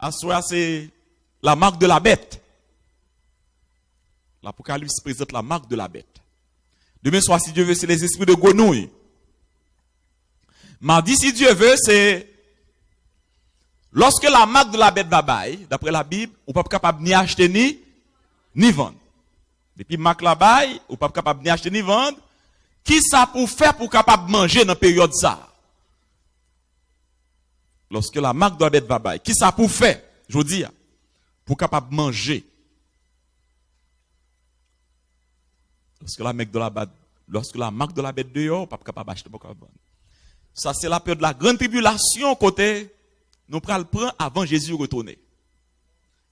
Assoya, c'est la marque de la bête. L'Apocalypse présente la marque de la bête. Demain soir, si Dieu veut, c'est les esprits de grenouille. Mardi, si Dieu veut, c'est lorsque la marque de la bête va bailler, d'après la Bible, on n'est pas capable ni acheter ni vendre. Depuis marque la baille, on n'est pas capable ni acheter ni vendre. Qui ça pour faire pour capable manger dans la période ça? Lorsque la marque de la bête va bailler, qui ça pour faire? Je vous dis, pour capable manger. Lorsque la marque de la bête dehors, on n'est pas capable d'acheter, pas capable vendre. Ça, c'est la période de la grande tribulation, côté, nous prenons le prendre avant Jésus retourner.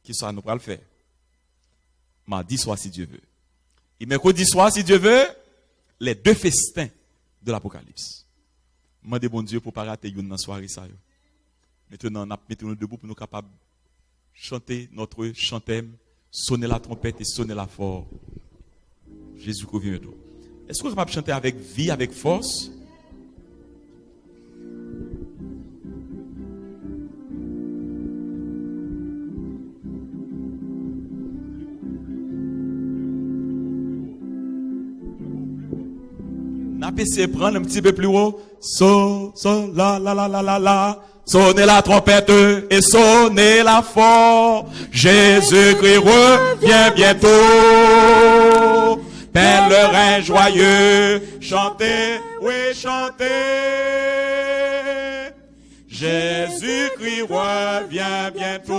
Qui ça, nous prenons le faire? Mardi soir, si Dieu veut. Et mercredi soir, si Dieu veut, les 2 festins de l'Apocalypse. Demandez bon Dieu pour ne pas rater une dans la soirée. Maintenant, mettons-nous debout pour nous capables de chanter notre chantème, sonner la trompette et sonner la fort. Jésus revient bientôt. Est-ce qu'on est capable de chanter avec vie, avec force? On peut essayer de prendre un petit peu plus haut. So, la, la, la, la, la, la. Sonnez la trompette et sonnez la fort. Jésus-Christ revient bientôt. Pèlerin joyeux, chantez, oui, chantez. Jésus-Christ revient bientôt.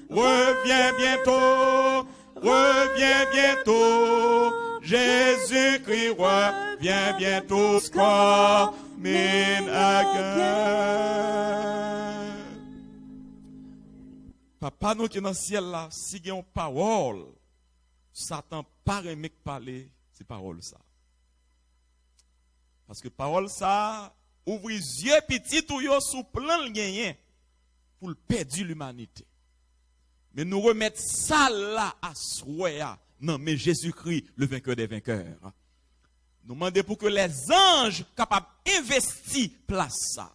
Revient bientôt. Revient bientôt. Jésus-Christ revient bientôt. Coming again. Papa, nous qui dans le ciel là, si il y a une parole, Satan pas aimer parler, c'est parole ça. Parce que parole ça, ouvre les yeux petits tout yo sous plein de gagner pour le perdre l'humanité. Mais nous remettre ça là à souhait. Non, mais Jésus-Christ, le vainqueur des vainqueurs. Nous demandons pour que les anges capables d'investir place ça.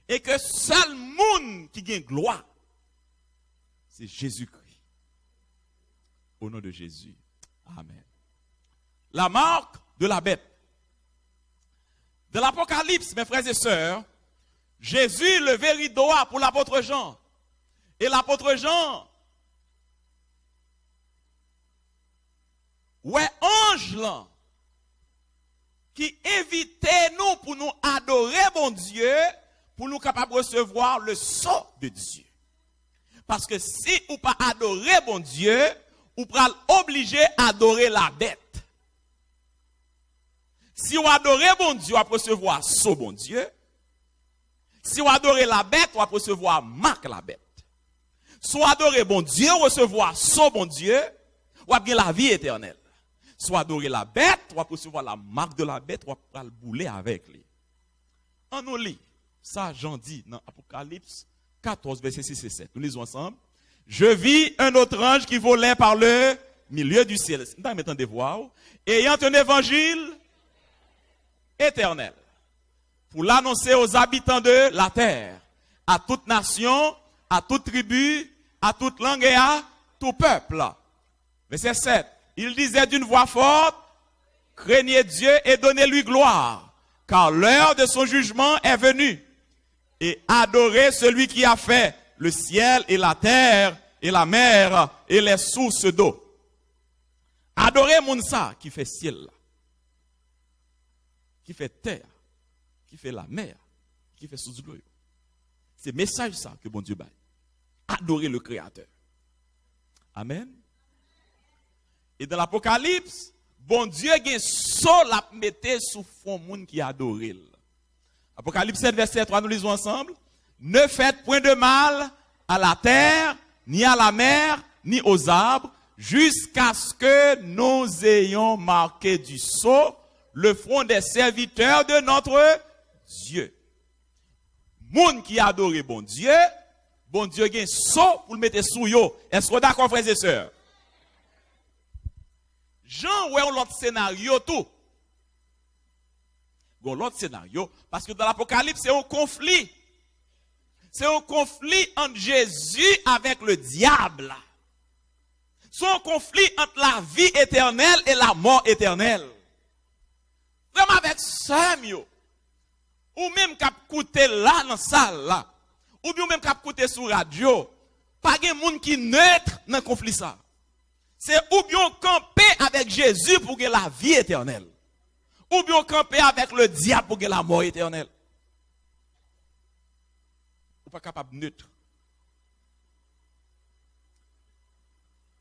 Et que seul monde qui gagne gloire, c'est Jésus-Christ. Au nom de Jésus. Amen. La marque de la bête. Dans l'Apocalypse, mes frères et sœurs, Jésus levait rideau pour l'apôtre Jean. Et l'apôtre Jean, ouais, ange là, qui invitait nous pour nous adorer bon Dieu, pour nous capables de recevoir le sceau de Dieu. Parce que si ou pas adorer bon Dieu, ou pas obligé à adorer la bête. Si vous adorez bon Dieu, vous recevoir sceau bon Dieu. Si vous adorez la bête, vous recevoir marque la bête. Si vous adorez bon Dieu, vous recevoir sceau bon Dieu, vous avez la vie éternelle. Soit adorer la bête, on va recevoir la marque de la bête, on va le bouler avec lui. On nous lit, ça Jean dit dans Apocalypse 14, verset 6 et 7. Nous lisons ensemble. Je vis un autre ange qui volait par le milieu du ciel. Nous allons des voix, ayant un évangile éternel, pour l'annoncer aux habitants de la terre, à toute nation, à toute tribu, à toute langue et à tout peuple. Verset 7. Il disait d'une voix forte, craignez Dieu et donnez-lui gloire, car l'heure de son jugement est venue. Et adorez celui qui a fait le ciel et la terre et la mer et les sources d'eau. Adorez Mounsa qui fait ciel, qui fait terre, qui fait la mer, qui fait source d'eau. C'est message ça que bon Dieu baille. Adorez le Créateur. Amen. Et dans l'Apocalypse, bon Dieu a saut la mettre sous fond monde qui adore. Apocalypse 7, verset 3, nous lisons ensemble. Ne faites point de mal à la terre, ni à la mer, ni aux arbres, jusqu'à ce que nous ayons marqué du sceau le front des serviteurs de notre Dieu. Monde qui adore bon Dieu a un sceau pour le mettre sous yo. Est-ce que vous êtes d'accord, frères et sœurs? Jean, ouais, on l'autre scénario tout. Bon, l'autre scénario, parce que dans l'Apocalypse, c'est un conflit. C'est un conflit entre Jésus avec le diable. C'est un conflit entre la vie éternelle et la mort éternelle. Vraiment avec ça, mieux. Ou même cap coûter là dans la salle là. Ou bien même cap coûter sur radio. Pas de monde qui neutre dans le conflit ça. C'est ou bien camper avec Jésus pour que la vie éternelle. Ou bien camper avec le diable pour que la mort éternelle. Ou pas capable neutre.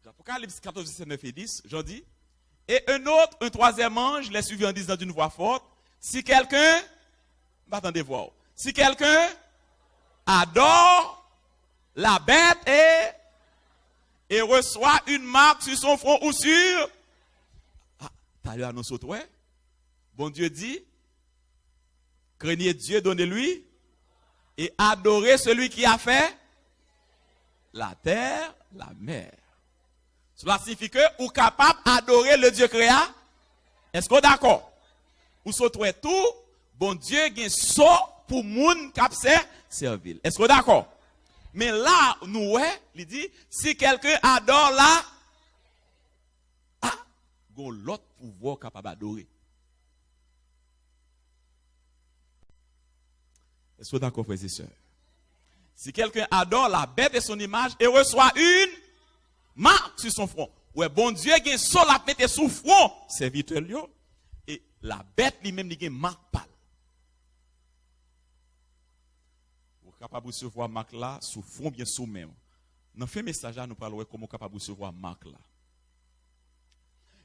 Apocalypse 14, 9 et 10, j'en dis. Et un troisième ange, les suivi en disant d'une voix forte, si quelqu'un, attendez voir, si quelqu'un adore la bête et reçoit une marque sur son front ou sur, t'as lu l'annonce au toi? Bon Dieu dit, craignez Dieu, donnez-lui, et adorez celui qui a fait la terre, la mer. Cela signifie que vous êtes capable d'adorer le Dieu créa. Est-ce que vous êtes d'accord? Vous sautez tout, bon Dieu a un sort pour moun qui servir. Est-ce que vous êtes d'accord? Mais là, nous, il dit, si quelqu'un adore là, il y a l'autre pouvoir capable d'adorer. Est-ce que vous êtes d'accord, frères et sœurs? Si quelqu'un adore la bête et son image et reçoit une marque sur son front. Ouais, bon Dieu, il y a un sol à mettre sur le front, serviteur, et la bête lui-même, il y a une marque pâle. Vous êtes capable de recevoir marque là, sous front, bien sous même. Dans le message, nous parlons de comment capable de recevoir marque là.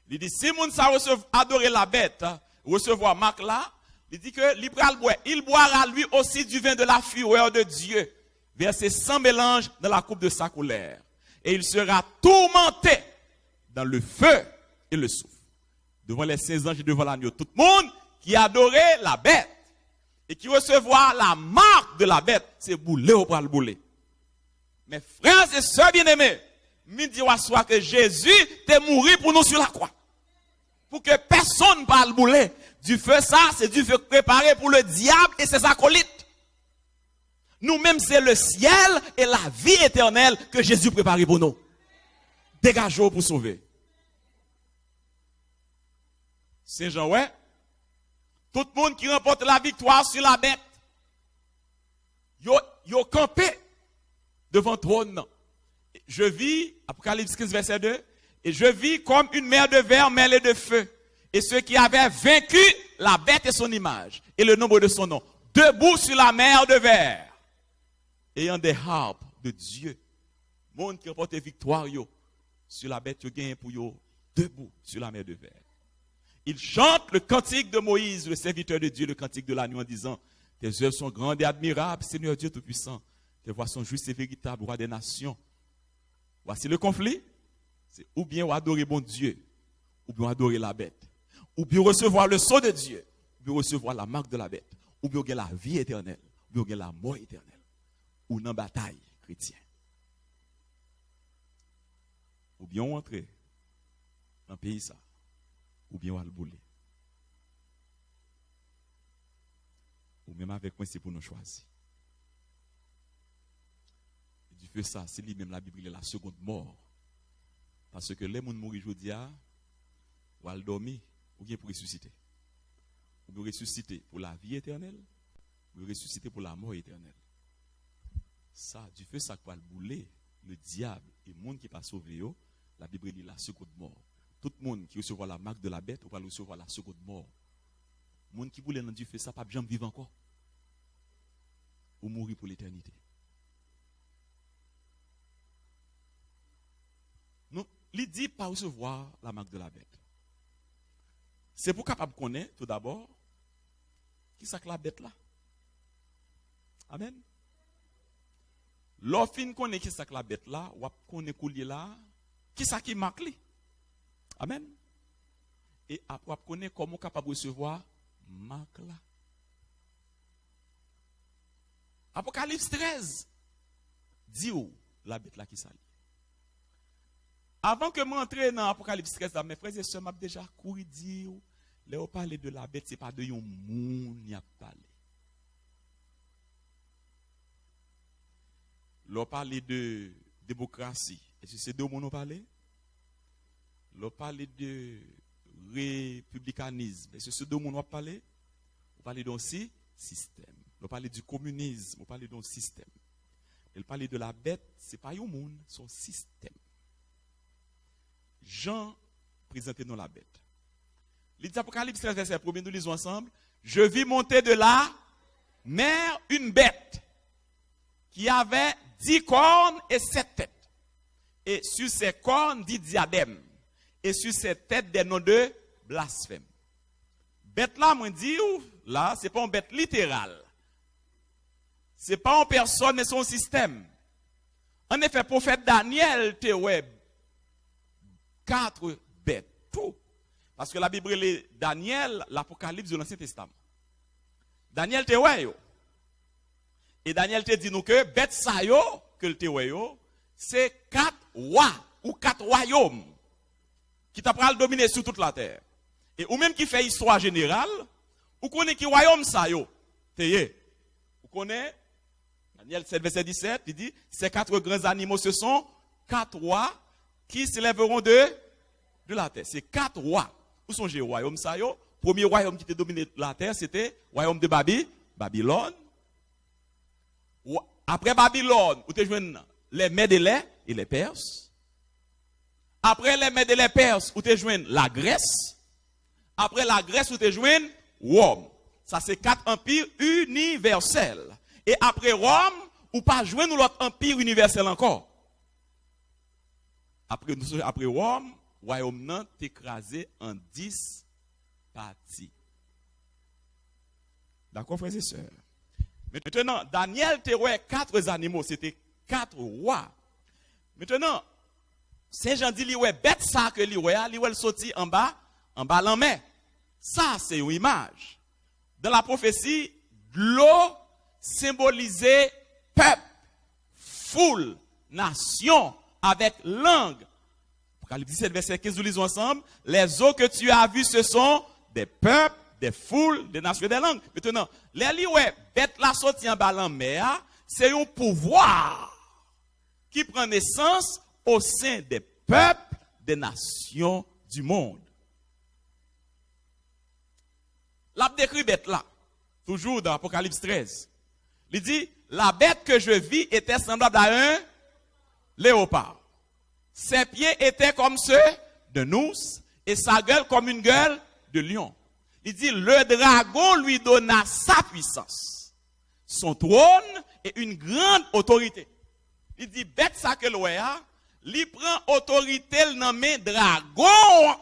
Il dit, si moun sa adorer la bête, recevoir marque là, il dit que il boira lui aussi du vin de la fureur de Dieu, versé sans mélange dans la coupe de sa colère. Et il sera tourmenté dans le feu et le souffle. Devant les saints anges et devant l'agneau. Tout le monde qui adorait la bête et qui recevra la marque de la bête, c'est bouler ou pas le bouler. Mes frères et sœurs bien-aimés, midi ou soir que Jésus est mort pour nous sur la croix. Pour que personne ne parle bouler. Du feu, ça, c'est du feu préparé pour le diable et ses acolytes. Nous-mêmes, c'est le ciel et la vie éternelle que Jésus prépare pour nous. Dégageons pour sauver. Saint Jean, ouais. Tout le monde qui remporte la victoire sur la bête, yo campé devant le trône. Je vis, Apocalypse 15, verset 2, et je vis comme une mer de verre mêlée de feu. Et ceux qui avaient vaincu la bête et son image, et le nombre de son nom, debout sur la mer de verre. Ayant des harpes de Dieu, monde qui remporte victoire sur la bête, yo gagne pour yo debout sur la mer de verre. Il chante le cantique de Moïse, le serviteur de Dieu, le cantique de la nuit en disant, tes œuvres sont grandes et admirables, Seigneur Dieu Tout-Puissant, tes voies sont justes et véritables, roi des nations. Voici le conflit, c'est ou bien adorer bon Dieu, ou bien adorer la bête, ou bien recevoir le sceau de Dieu, ou bien recevoir la marque de la bête, ou bien la vie éternelle, ou bien la mort éternelle. Ou dans la bataille chrétienne. Ou bien on entre dans le pays ça, ou bien on va le bouler. Ou même avec moi, c'est pour nous choisir. Et du fait ça, c'est lui-même la Bible, la seconde mort. Parce que les gens mourent aujourd'hui, ou à dormir, ou bien pour ressusciter. Ou bien ressusciter pour la vie éternelle, ou bien ressusciter pour la mort éternelle. Ça, du fait ça va le bouler, le diable et le monde qui pas sauvé, la Bible dit la seconde mort. Tout le monde qui recevra la marque de la bête, va recevoir la seconde mort. Le monde qui boule dans du fait ça, pas jamais vivre encore. Ou mourir pour l'éternité. Non, il dit pas recevoir la marque de la bête. C'est pour capable connaître tout d'abord qui c'est que la bête là. Amen. L'offre connaît qui c'est que la bête là, ou connaît coulier là, qui c'est qui marque li. Amen. Et après connaît comment capable recevoir marque là. Apocalypse 13 dit où la bête là qui s'allie. Avant que m'entrer dans Apocalypse 13 mes frères et sœurs m'a déjà couru dire les parler de la bête c'est pas de yon moun y a parlé. l'on parle de démocratie. Est-ce que c'est deux mots nous parlons? L'on parle de républicanisme. Est-ce que c'est deux mots nous parlons? On parle d'un système. On parle du communisme. On parle d'un système. Elle parle de la bête, ce n'est pas un monde, c'est un système. Jean présentait nous la bête. L'Apocalypse 13, verset 1, nous lisons ensemble. Je vis monter de la mer une bête qui avait 10 cornes et 7 têtes. Et sur ses cornes, 10 diadèmes. Et sur ses têtes, des noms de blasphème. Bête là, moi dis, là, ce n'est pas une bête littérale. Ce n'est pas une personne, mais son système. En effet, prophète Daniel, te ouais, 4 bêtes. Tout. Parce que la Bible est Daniel, l'Apocalypse de l'Ancien Testament. Daniel te ouais yo. Et Daniel te dit nous que bête ça yo, que le te ouais yo, c'est 4 rois ou 4 royaumes qui t'a pral dominer sur toute la terre. Et ou même qui fait histoire générale, ou connaît qui royaume ça yo. Te ou connaît Daniel 7 verset 17, il dit ces 4 grands animaux ce sont 4 rois qui s'élèveront de la terre. C'est 4 rois. Où sont les royaumes ça yo? Premier royaume qui était dominé la terre, c'était le royaume de Babylone. Après Babylone, où tu joues les Mèdes et les Perses. Après les Mèdes et les Perses, où tu joues la Grèce. Après la Grèce, où tu joues Rome. Ça, c'est 4 empires universels. Et après Rome, ou pas jouer nous l'autre empire universel encore. Après Rome, le royaume nan t'écrasé en 10 parties. D'accord, frères et sœurs? Maintenant, Daniel te ouais 4 animaux, c'était 4 rois. Maintenant, Saint-Jean dit, li ouais bête ça que li ouais sorti en bas la mer. Ça, c'est une image. Dans la prophétie, l'eau symbolisait peuple, foule, nation, avec langue. Apocalypse 17, verset 15, nous lisons ensemble. Les eaux que tu as vues, ce sont des peuples, des foules, des nations, des langues. Maintenant, les liouets, bête la sortie en bas la mer, c'est un pouvoir qui prend naissance au sein des peuples, des nations du monde. La décrit bête là, toujours dans Apocalypse 13. Il dit, la bête que je vis était semblable à un léopard. Ses pieds étaient comme ceux d'un ours et sa gueule comme une gueule de lion. Il dit, le dragon lui donna sa puissance, son trône et une grande autorité. Il dit, bête ça que l'ouéa, il prend autorité le nommé dragon.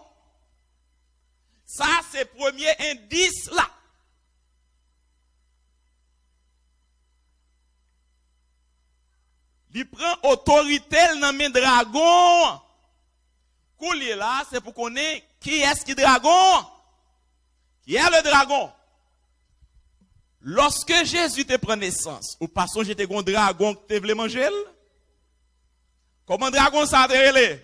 Ça, c'est le premier indice là. Il prend autorité le nommé dragon. Coulier là, c'est pour connaître qui est-ce qui dragon. Qui est le dragon? Lorsque Jésus te prend naissance, ou pas songer te gon dragon que te voulait manger? Comment dragon ça te relé?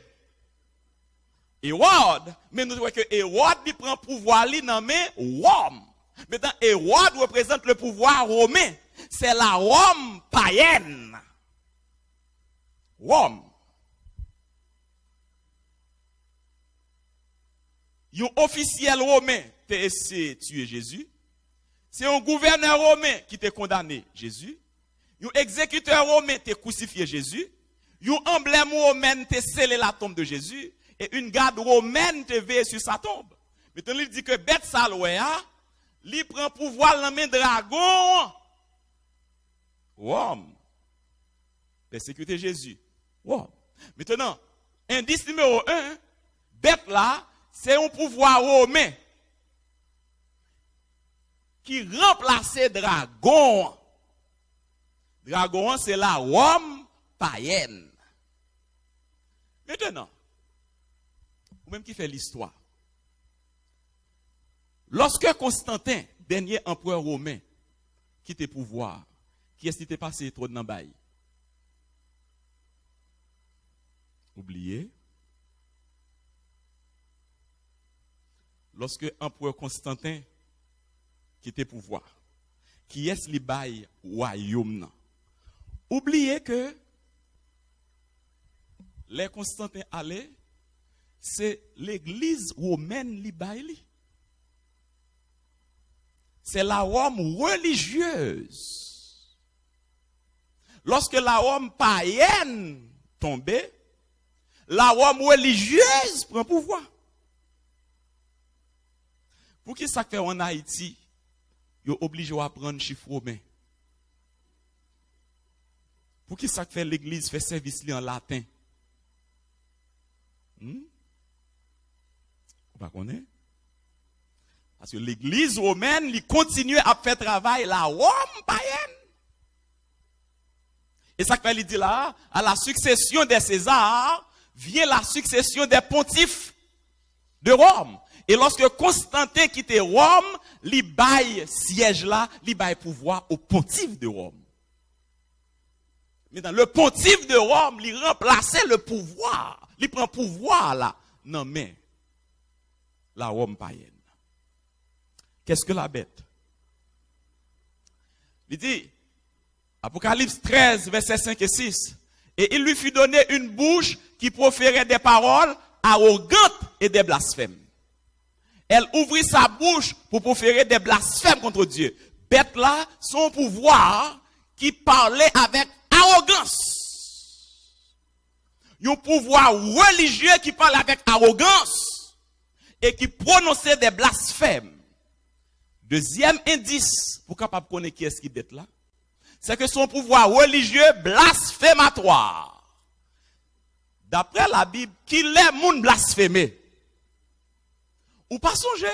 Hérode, mais nous voyons que Hérode il prend pouvoir li nommé Rome. Maintenant Hérode représente le pouvoir romain. C'est la Rome païenne. Rome. Un officiel romain t'a essayé de tuer Jésus. C'est un gouverneur romain qui t'a condamné Jésus. Un exécuteur romain t'a crucifié Jésus. Un emblème romain t'a scellé la tombe de Jésus. Et une garde romaine t'a veillé sur sa tombe. Maintenant, il dit que bête salouéa, il prend pouvoir dans la main dragon. Rome. Persécuter Jésus. Wow. Maintenant, indice numéro 1, bête là, c'est un pouvoir romain qui remplaçait dragon. Dragon, c'est la Rome païenne. Maintenant, ou même qui fait l'histoire. Lorsque Constantin, dernier empereur romain, quitte le pouvoir, qui est-ce qui était passé trop de Nambaye? Oubliez. Lorsque l'empereur Constantin quitte le pouvoir, qui est-ce qui baille royaume? Oubliez que les Constantin allaient, c'est l'église romaine libaïli. C'est la Rome religieuse. Lorsque la Rome païenne tombait, la Rome religieuse prend pouvoir. Pour qui ça fait en Haïti, ils sont obligés à apprendre chiffre romain? Pour qui ça fait l'église fait service en latin? Vous ne connaissez pas? Parce que l'église romaine, il continue à faire travail la Rome païenne. Et ça qu'il dit là, à la succession des Césars, vient la succession des pontifes de Rome. Et lorsque Constantin quitte Rome, il baille siège là, il baille pouvoir au pontife de Rome. Mais dans le pontife de Rome, il remplaçait le pouvoir. Il prend pouvoir là. Non mais, la Rome païenne. Qu'est-ce que la bête? Il dit, Apocalypse 13, versets 5 et 6. Et il lui fut donné une bouche qui proférait des paroles arrogantes et des blasphèmes. Elle ouvrit sa bouche pour proférer des blasphèmes contre Dieu. Bête là, son pouvoir qui parlait avec arrogance. Un pouvoir religieux qui parlait avec arrogance et qui prononçait des blasphèmes. Deuxième indice pour capable connaître qui est-ce qui bête là, c'est que son pouvoir religieux blasphématoire. D'après la Bible, qui les moun blasphémé? Ou pas songer?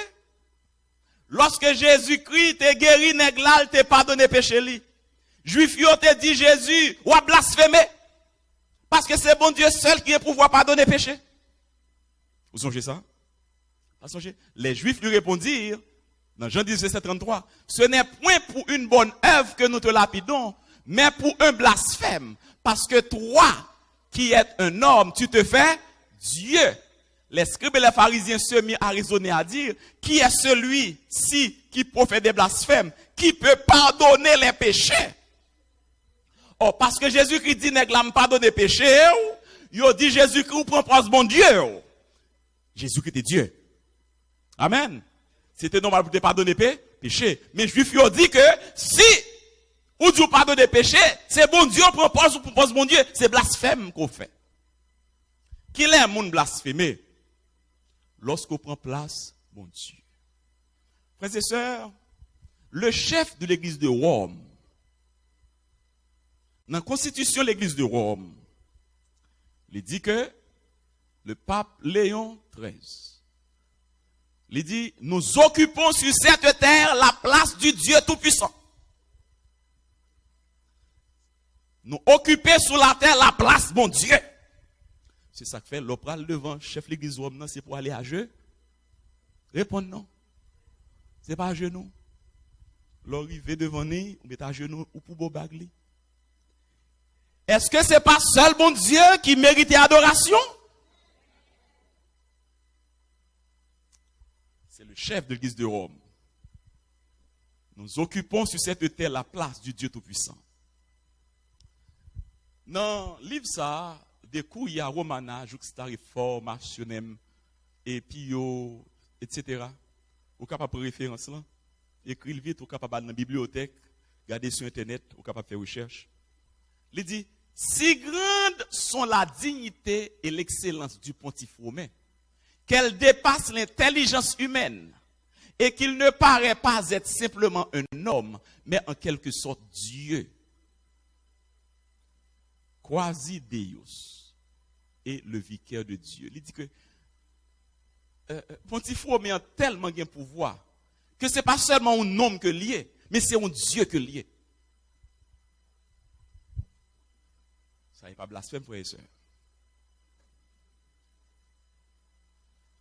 Lorsque Jésus-Christ te guéri nèg là, te pardonné péché li. Juif yo te dit Jésus, ou a blasphémé. Parce que c'est bon Dieu seul qui a pouvoir pardonner péché. Vous songez ça? Pas songer? Les Juifs lui répondirent, dans Jean 10, verset 33, ce n'est point pour une bonne œuvre que nous te lapidons, mais pour un blasphème. Parce que toi, qui es un homme, tu te fais Dieu. Les scribes et les pharisiens se mirent à raisonner, à dire, qui est celui-ci qui profère des blasphèmes, qui peut pardonner les péchés? Oh, parce que Jésus-Christ dit, nèg la pardonne les péchés, il dit Jésus-Christ prend place bon Dieu. Jésus-Christ est Dieu. Amen. C'était normal pour te pardonner péché. Mais les Juifs ont dit que si ou Dieu pardonne les péchés, c'est bon Dieu, on propose bon Dieu. C'est blasphème qu'on fait. Qui est un monde blasphémé? Lorsqu'on prend place, bon Dieu. Frères et sœurs, le chef de l'église de Rome, dans la constitution de l'église de Rome, il dit que le pape Léon XIII, il dit, nous occupons sur cette terre la place du Dieu Tout-Puissant. Nous occupons sur la terre la place, mon Dieu. C'est ça que fait l'opéra devant chef l'église Rome, c'est pour aller à jeu. Répondre non. C'est pas à genoux. L'arrivée devant nous, on met à genoux ou pour beau bagli. Est-ce que c'est pas seul bon Dieu qui mérite adoration? C'est le chef de l'église de Rome. Nous occupons sur cette terre la place du Dieu Tout-Puissant. Dans le livre ça, des coups, il y a Romana, Juxta, Réformationem, et Pio, etc. Vous êtes capable de référence là? Écrivez vite, vous êtes capable dans la bibliothèque, regardez sur Internet, vous êtes capable de faire recherche. Il dit, si grandes sont la dignité et l'excellence du pontife romain, qu'elle dépasse l'intelligence humaine et qu'il ne paraît pas être simplement un homme, mais en quelque sorte Dieu. Quasi Deus et le vicaire de Dieu. Il dit que pontife romain a tellement de pouvoir que ce n'est pas seulement un homme que lié, mais c'est un Dieu que lié. Ça n'est pas blasphème, frères et sœurs.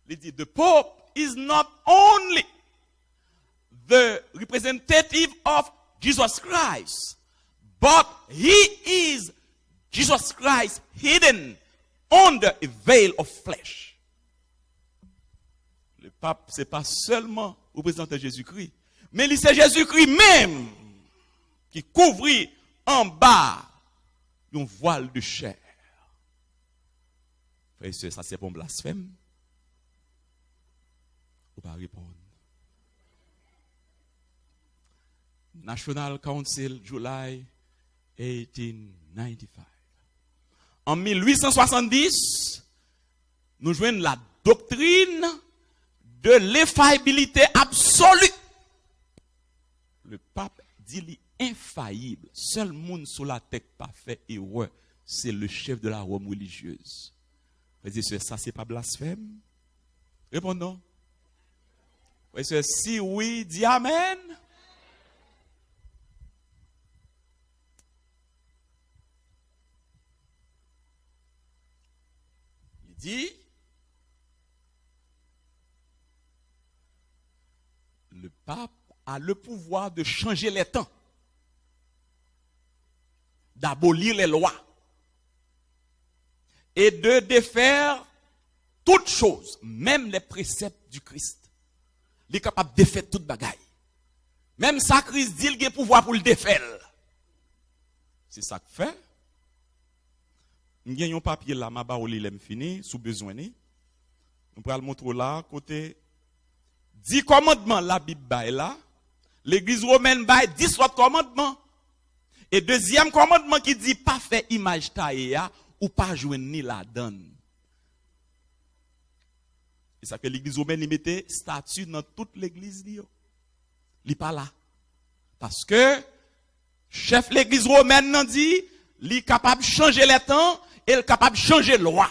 Il dit, the Pope is not only the representative of Jesus Christ, but he is Jesus Christ hidden under a veil of flesh. Le pape, ce n'est pas seulement représentant Jésus-Christ, mais c'est Jésus-Christ même qui couvrit en bas un voile de chair. Frère et sœur, ça c'est pour blasphème. Ou pas répondre. National Council, July 1895. En 1870, nous joignons la doctrine de l'infaillibilité absolue. Le pape dit qu'il est infaillible. Seul monde sur la terre pas fait erreur, c'est le chef de la Rome religieuse. Frères et sœurs, ça c'est pas blasphème? Répondons. Frères et sœurs, si oui, dis amen. Il dit, le pape a le pouvoir de changer les temps, d'abolir les lois et de défaire toutes choses, même les préceptes du Christ. Il est capable de défaire toute bagaille. Même ça, Christ dit qu'il a le pouvoir pour le défaire. C'est ça que fait. Nous avons un papier là, ma barre il fini, sous besoin. Nous prenons le montrer là, côté 10 commandements, la Bible baille là. L'église romaine baille 10 autres commandements. Et deuxième commandement qui dit pas faire image taillée ou pas jouer ni la donne. Et ça fait l'église romaine il mettait statut dans toute l'église li. Il pas là. Parce que chef l'église romaine nan dit, il est capable de changer les temps et il est capable de changer loi.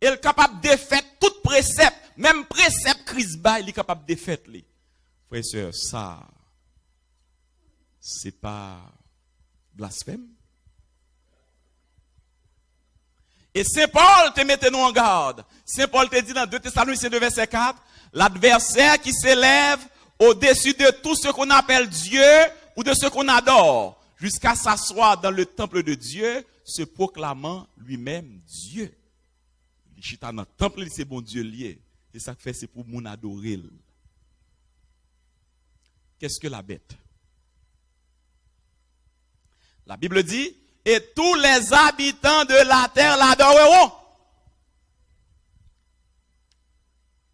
Il est capable de défaire tout précepte, même précepte Christ ba, il est capable de défaire li. Frères et sœurs, ça c'est pas blasphème. Et Saint Paul te mette nous en garde. Saint Paul te dit dans 2 Thessaloniciens 2 verset 4, l'adversaire qui s'élève au-dessus de tout ce qu'on appelle Dieu ou de ce qu'on adore, jusqu'à s'asseoir dans le temple de Dieu, se proclamant lui-même Dieu. Il chita dans le temple, c'est bon Dieu lié. Et ça fait, c'est pour mon adorer. Qu'est-ce que la bête? La Bible dit, et tous les habitants de la terre l'adoreront.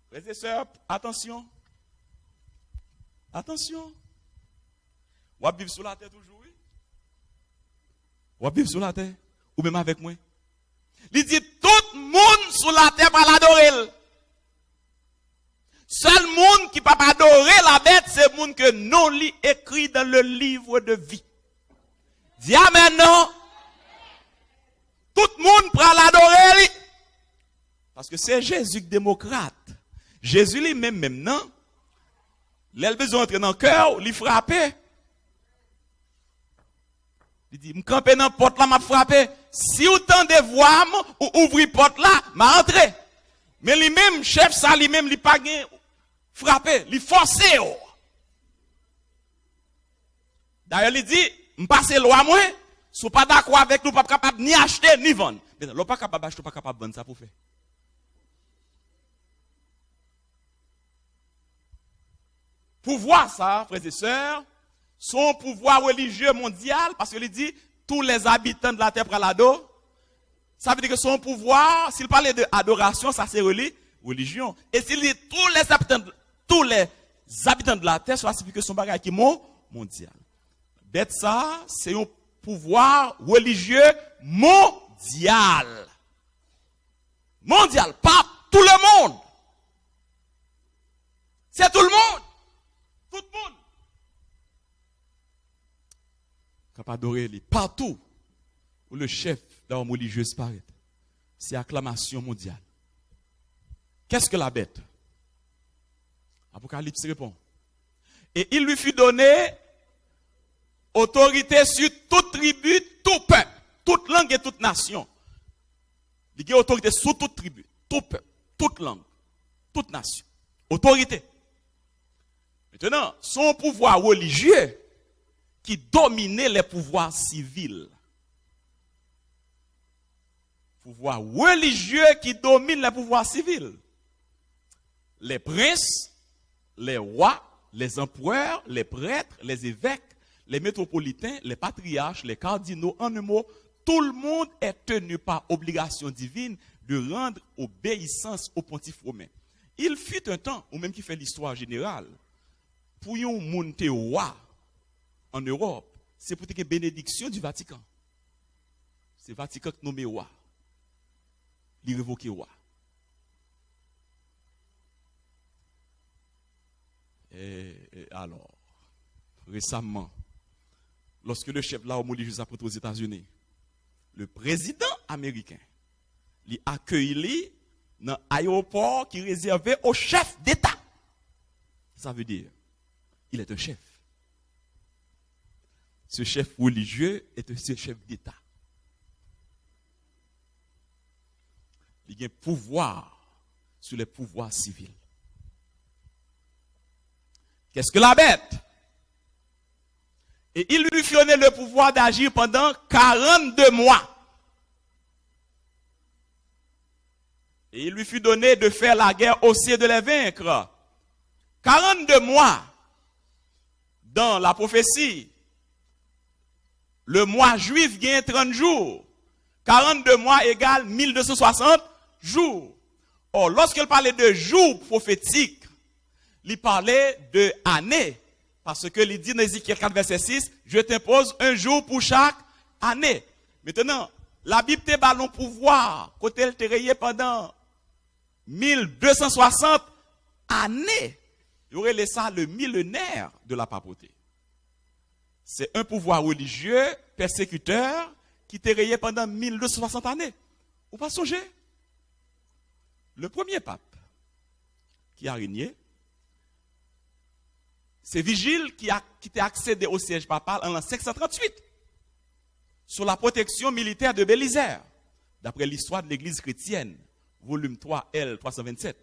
Frères et sœurs, attention. Attention. On va vivre sur la terre toujours, oui? On va vivre sur la terre, ou même avec moi. Il dit, tout le monde sur la terre va l'adorer. Seul monde qui ne peut pas adorer la bête, c'est le monde que non lit écrit dans le livre de vie. Dis amen, non? Tout le monde peut l'adorer. Parce que c'est Jésus démocrate. Jésus lui-même, non? Il a besoin d'entrer dans le cœur, il frappe. Il dit, je campe dans la porte là, je frappe. Si vous tendez voir, ou ouvrez la porte là, je entre. Mais lui-même, chef, ça lui-même, il pas frappé, il forcé. D'ailleurs, il dit, je passe loi moi, si vous pas d'accord avec nous, pas capable ni acheter ni vendre. Mais non, pas capable d'acheter, pas capable de vendre ça pour faire. Pouvoir ça, frères et sœurs, son pouvoir religieux mondial, parce qu'il dit, tous les habitants de la terre prennent l'ado. Ça veut dire que son pouvoir, s'il parlait d'adoration, ça c'est religion. Et s'il dit tous les habitants de la terre, ça signifie que son bagage qui est mondial. Bête ça, c'est un pouvoir religieux mondial. Mondial, pas tout le monde. C'est tout le monde. Tout le monde. Capable d'adorer partout où le chef d'un homme religieux paraît. C'est acclamation mondiale. Qu'est-ce que la bête? Apocalypse répond. Et il lui fut donné autorité sur toute tribu, tout peuple, toute langue et toute nation. Il a autorité sur toute tribu, tout peuple, toute langue, toute nation. Autorité. Maintenant, son pouvoir religieux qui dominait les pouvoirs civils. Pouvoir religieux qui domine les pouvoirs civils. Les princes, les rois, les empereurs, les prêtres, les évêques, les métropolitains, les patriarches, les cardinaux, en un mot, tout le monde est tenu par obligation divine de rendre obéissance au pontife romain. Il fut un temps, ou même qui fait l'histoire générale, pour yon monter roi en Europe, c'est pour une bénédiction du Vatican. C'est le Vatican qui nomme roi. Il révoque roi. Et alors, récemment, lorsque le chef là au religieux apôtre aux États-Unis, le président américain, il accueilli dans l'aéroport qui est réservé au chef d'État. Ça veut dire, il est un chef. Ce chef religieux est un chef d'État. Il a un pouvoir sur les pouvoirs civils. Qu'est-ce que la bête? Et il lui fionnait le pouvoir d'agir pendant 42 mois. Et il lui fut donné de faire la guerre aussi et de les vaincre. 42 mois dans la prophétie. Le mois juif gagne 30 jours. 42 mois égale 1260 jours. Or, lorsqu'il parlait de jours prophétiques, il parlait de années. Parce que il dit dans Ézéchiel 4, verset 6, je t'impose un jour pour chaque année. Maintenant, la Bible te ballon pouvoir, côté elle te rayé pendant 1260 années. Il y aurait ça le millénaire de la papauté. C'est un pouvoir religieux, persécuteur, qui te rayé pendant 1260 années. Vous pas songer? Le premier pape qui a régné, c'est Vigile qui a accédé au siège papal en l'an 538 sous la protection militaire de Bélisère. D'après l'histoire de l'Église chrétienne, volume 3, L 327,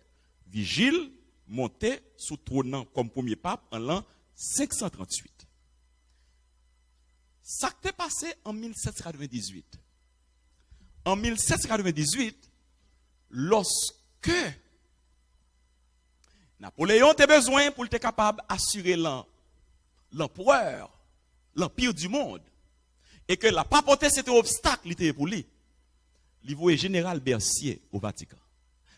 Vigile montait sous trônant comme premier pape en l'an 538. Ça s'est passé en 1798. En 1798, lorsque Napoléon avait besoin pour être capable d'assurer l'empereur, l'empire du monde, et que la papauté c'était un obstacle pour lui. Il voyait général Bercier au Vatican.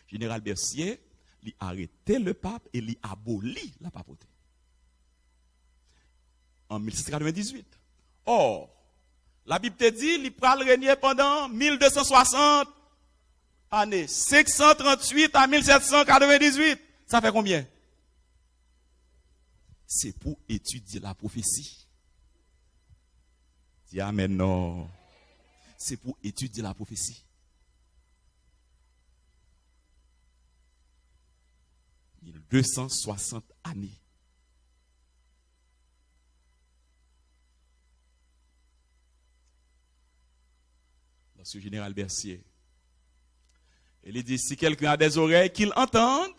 Général Bercier, il a arrêté le pape et il a aboli la papauté. En 1798. Or, la Bible te dit, il pourra régner pendant 1260 années. 538 à 1798. Ça fait combien? C'est pour étudier la prophétie. Dis amen, non. C'est pour étudier la prophétie. « 1260 années. Dans ce général Bercier, il dit, si quelqu'un a des oreilles, qu'il entende.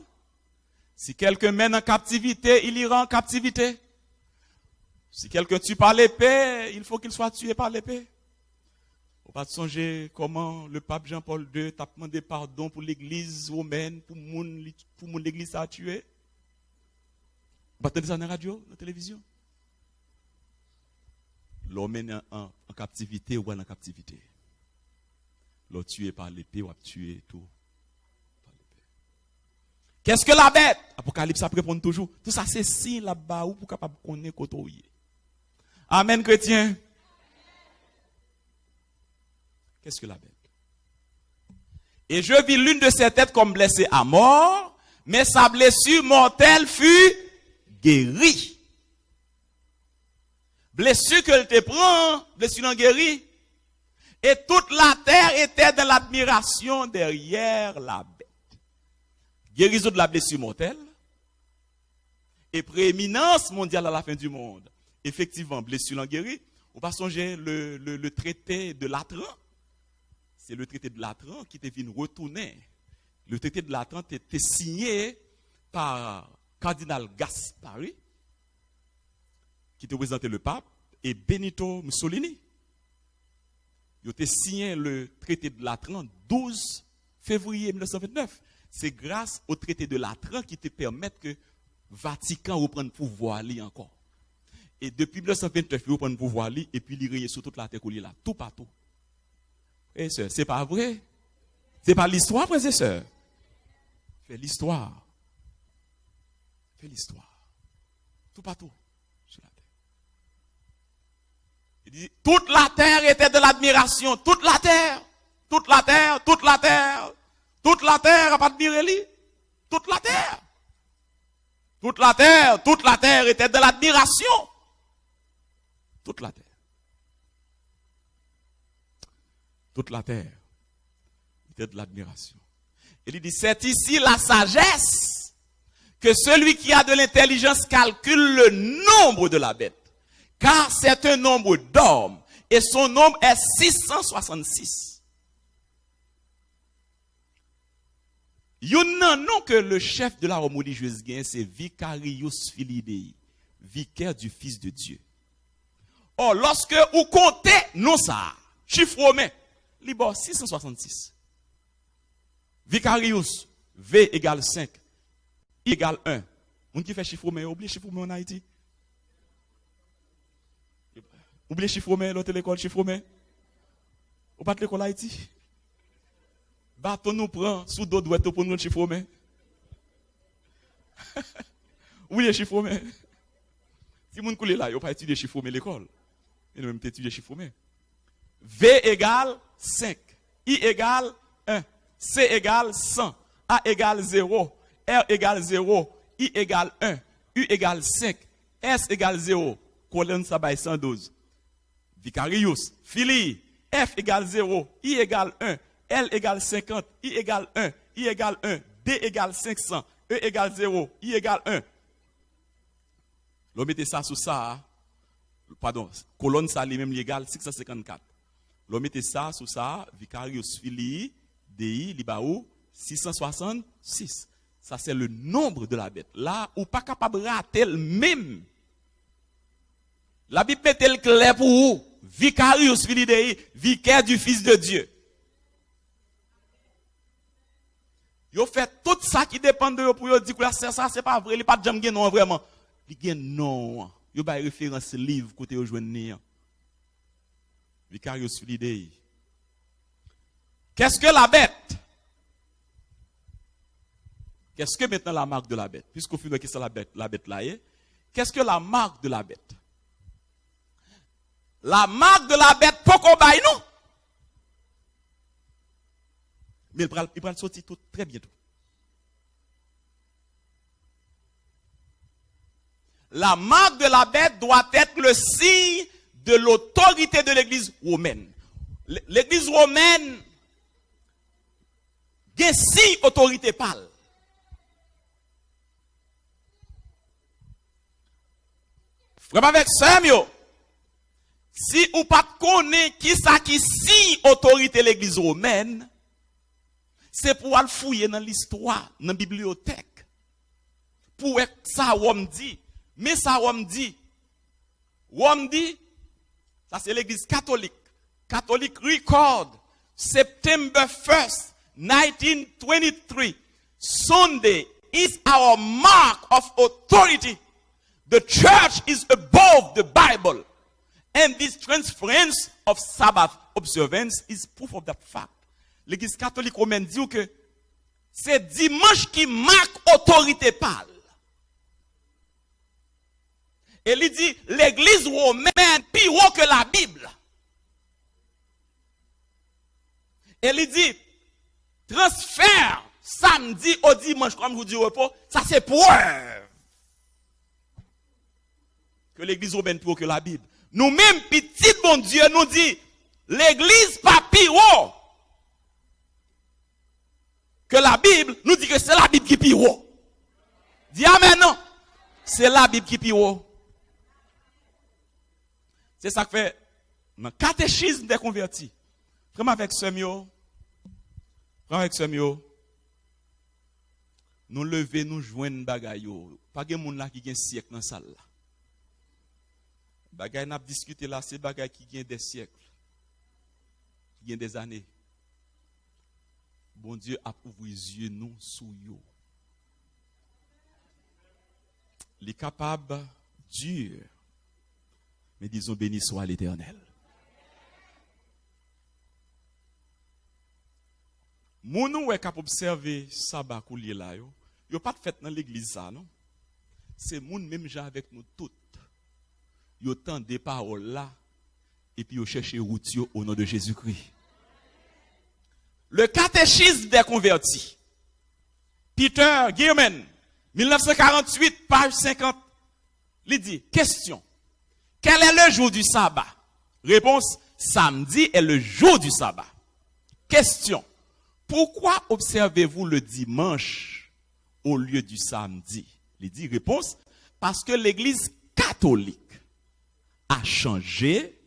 Si quelqu'un mène en captivité, il ira en captivité. Si quelqu'un tue par l'épée, il faut qu'il soit tué par l'épée. On va songer comment le pape Jean-Paul II t'a demandé pardon pour l'église romaine, pour l'église a tué. Vous entendez ça dans la radio, dans la télévision? L'homme est en captivité ou en captivité. L'homme tué par l'épée ou a tué tout. Qu'est-ce que la bête? Apocalypse répond toujours. Tout ça, c'est signe là-bas ou pour capable connaître côté. Amen, chrétien. Qu'est-ce que la bête? Et je vis l'une de ses têtes comme blessée à mort, mais sa blessure mortelle fut guérie. Blessure qu'elle te prend, blessure non guérie. Et toute la terre était dans l'admiration derrière la bête. Guérison de la blessure mortelle et prééminence mondiale à la fin du monde. Effectivement, blessure non guérie. On va songer le traité de Latran. C'est le traité de Latran qui était venu retourner. Le traité de Latran était signé par cardinal Gaspari, qui te représentait le pape, et Benito Mussolini. Il a signé le traité de Latran 12 février 1929. C'est grâce au traité de Latran qui te permet que Vatican reprenne le pouvoir encore. Et depuis 1929, il reprend le pouvoir et puis il règne sur toute la terre là, tout partout. Et sœurs, c'est pas vrai. C'est pas l'histoire, frères et sœurs. Fais l'histoire. Fais l'histoire. Tout partout sur la terre. Il dit, toute la terre était de l'admiration. Toute la terre. Toute la terre. Toute la terre. Toute la terre a pas admiré lui. Toute la terre. Toute la terre. Toute la terre était de l'admiration. Toute la terre. Toute la terre était de l'admiration. Il dit, c'est ici la sagesse que celui qui a de l'intelligence calcule le nombre de la bête. Car c'est un nombre d'hommes et son nombre est 666. Il y a un nom que le chef de la Rome religieuse gagne, c'est Vicarius Filii, vicaire du Fils de Dieu. Or, lorsque vous comptez, non ça, chiffre romain, libre 666. Vicarius, V égale 5, I égale 1. On qui fait chiffre romain, oublie chiffre romain en Haïti. Oublie chiffre romain, l'autre l'école chiffre romain. Ou pas de l'école Haïti. Bâton nous prend sous dos douette pour nous chiffre romain. Oui, les chiffres romains. Si vous coulez là, vous pas étudier chiffre romain l'école. Et nous même étudier chiffre romain. V égale 5, I égale 1, C égale 100, A égale 0, R égale 0, I égale 1, U égale 5, S égale 0, colonne ça by 112. Vicarius, Filii, F égale 0, I égale 1, L égale 50, I égale 1, I égale 1, D égale 500, E égale 0, I égale 1. L'on mettez ça sous ça, pardon, colonne ça lui-même égale 654. L'on mettez ça sous ça, Vicarius Filii, DI, Libaou, 666. Ça, c'est le nombre de la bête. Là, ou pas capable de rater le même. La Bible met le clair pour vous. Vicarius Filii Dei, vicaire du Fils de Dieu. Vous fait tout ça qui dépend de vous pour vous dire que ça, c'est pas vrai. Il n'y a pas de jamais non vraiment. Il y a non. Vous avez référence livre côté vous joignez. Vicarius Filii Dei. Qu'est-ce que la bête? Qu'est-ce que maintenant la marque de la bête? Puisqu'au final, qu'est-ce que la bête là est? Qu'est-ce que la marque de la bête? La marque de la bête, pourquoi bail non? Mais il va sortir tout très bientôt. La marque de la bête doit être le signe de l'autorité de l'église romaine. L'église romaine a si autorité pâle. Frère avec Samuel, si ou pas connaît qui ça qui si autorité l'église romaine, c'est pour aller fouiller dans l'histoire, dans la bibliothèque. Pour être ça on dit, mais ça on dit, ça c'est l'église catholique. Catholic record September 1st, 1923. Sunday is our mark of authority. The church is above the Bible. And this transference of Sabbath observance is proof of that fact. L'église catholique romaine dit que c'est dimanche qui marque autorité pâle. Et il dit l'église romaine plus haut que la Bible. Et il dit transfert samedi au dimanche comme je vous dis au repos, ça c'est preuve que l'église romaine plus haut que la Bible. Nous-mêmes, petit bon Dieu, nous dit l'église pas plus haut que la Bible, nous dit que c'est la Bible qui est plus haut. Dis amen, non? C'est la Bible qui est plus haut. C'est ça que fait dans le catéchisme des convertis. Vraiment avec Samuel, nous lever, nous joindre bagay yo. Pas de monde là qui a un siècle dans la salle là. Bagay n'a discuté là, c'est bagay qui a des siècles, qui a des années. Bon Dieu a ouvert les yeux nous sous yo. Il est capable, dur, mais disons béni soit l'Éternel. Moun ou est capable observer sabbat kou lié là yo pas fait dans l'église ça non. C'est moun même gens avec nous toutes. Yo tend des paroles là et puis yo chercher route au nom de Jésus-Christ. Le catéchisme des convertis. Peter Gierman, 1948, page 50. Il dit, question. Quel est le jour du sabbat? Réponse, samedi est le jour du sabbat. Question. Pourquoi observez-vous le dimanche au lieu du samedi? Il dit, réponse, parce que l'église catholique a changé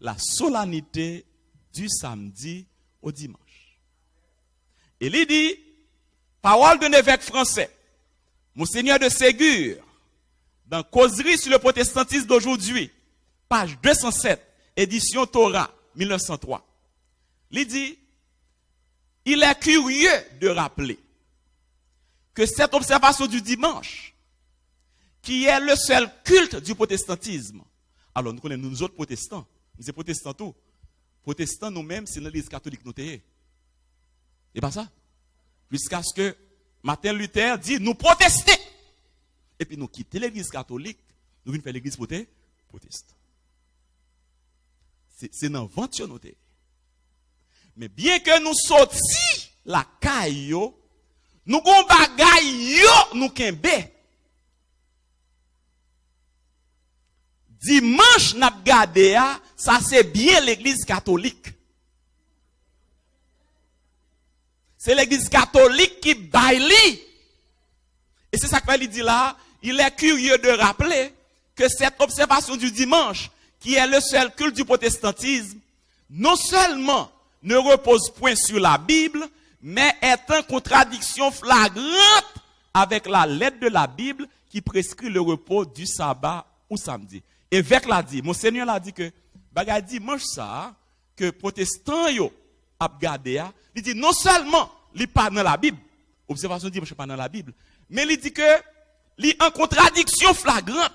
la solennité du samedi au dimanche. Et il dit, parole d'un évêque français, Monseigneur de Ségur, dans Causerie sur le protestantisme d'aujourd'hui, page 207, édition Torah, 1903. Il dit, il est curieux de rappeler que cette observation du dimanche, qui est le seul culte du protestantisme, alors nous connaissons nous autres protestants, nous sommes protestants tout. Protestants nous-mêmes, c'est l'église catholique nous t'ayons. Et pas ça. Jusqu'à ce que Martin Luther dit, nous protester. Et puis nous quitter l'église catholique, nous venons faire l'église protestante. C'est dans l'aventure nous t'ayons. Mais bien que nous sortions la caille, nous avons bagaille, nous kembe. Dimanche, n'a gardé, ça c'est bien l'église catholique. C'est l'église catholique qui baille. Et c'est ça qu'il dit là. Il est curieux de rappeler que cette observation du dimanche, qui est le seul culte du protestantisme, non seulement ne repose point sur la Bible, mais est en contradiction flagrante avec la lettre de la Bible qui prescrit le repos du sabbat ou samedi. Évêque l'a dit, Monseigneur l'a dit que, bagay dimanche ça, que protestant yo, ap gade, il dit non seulement, il pas dans la Bible, observation dimanche pas dans la Bible, mais il dit que, il en contradiction flagrante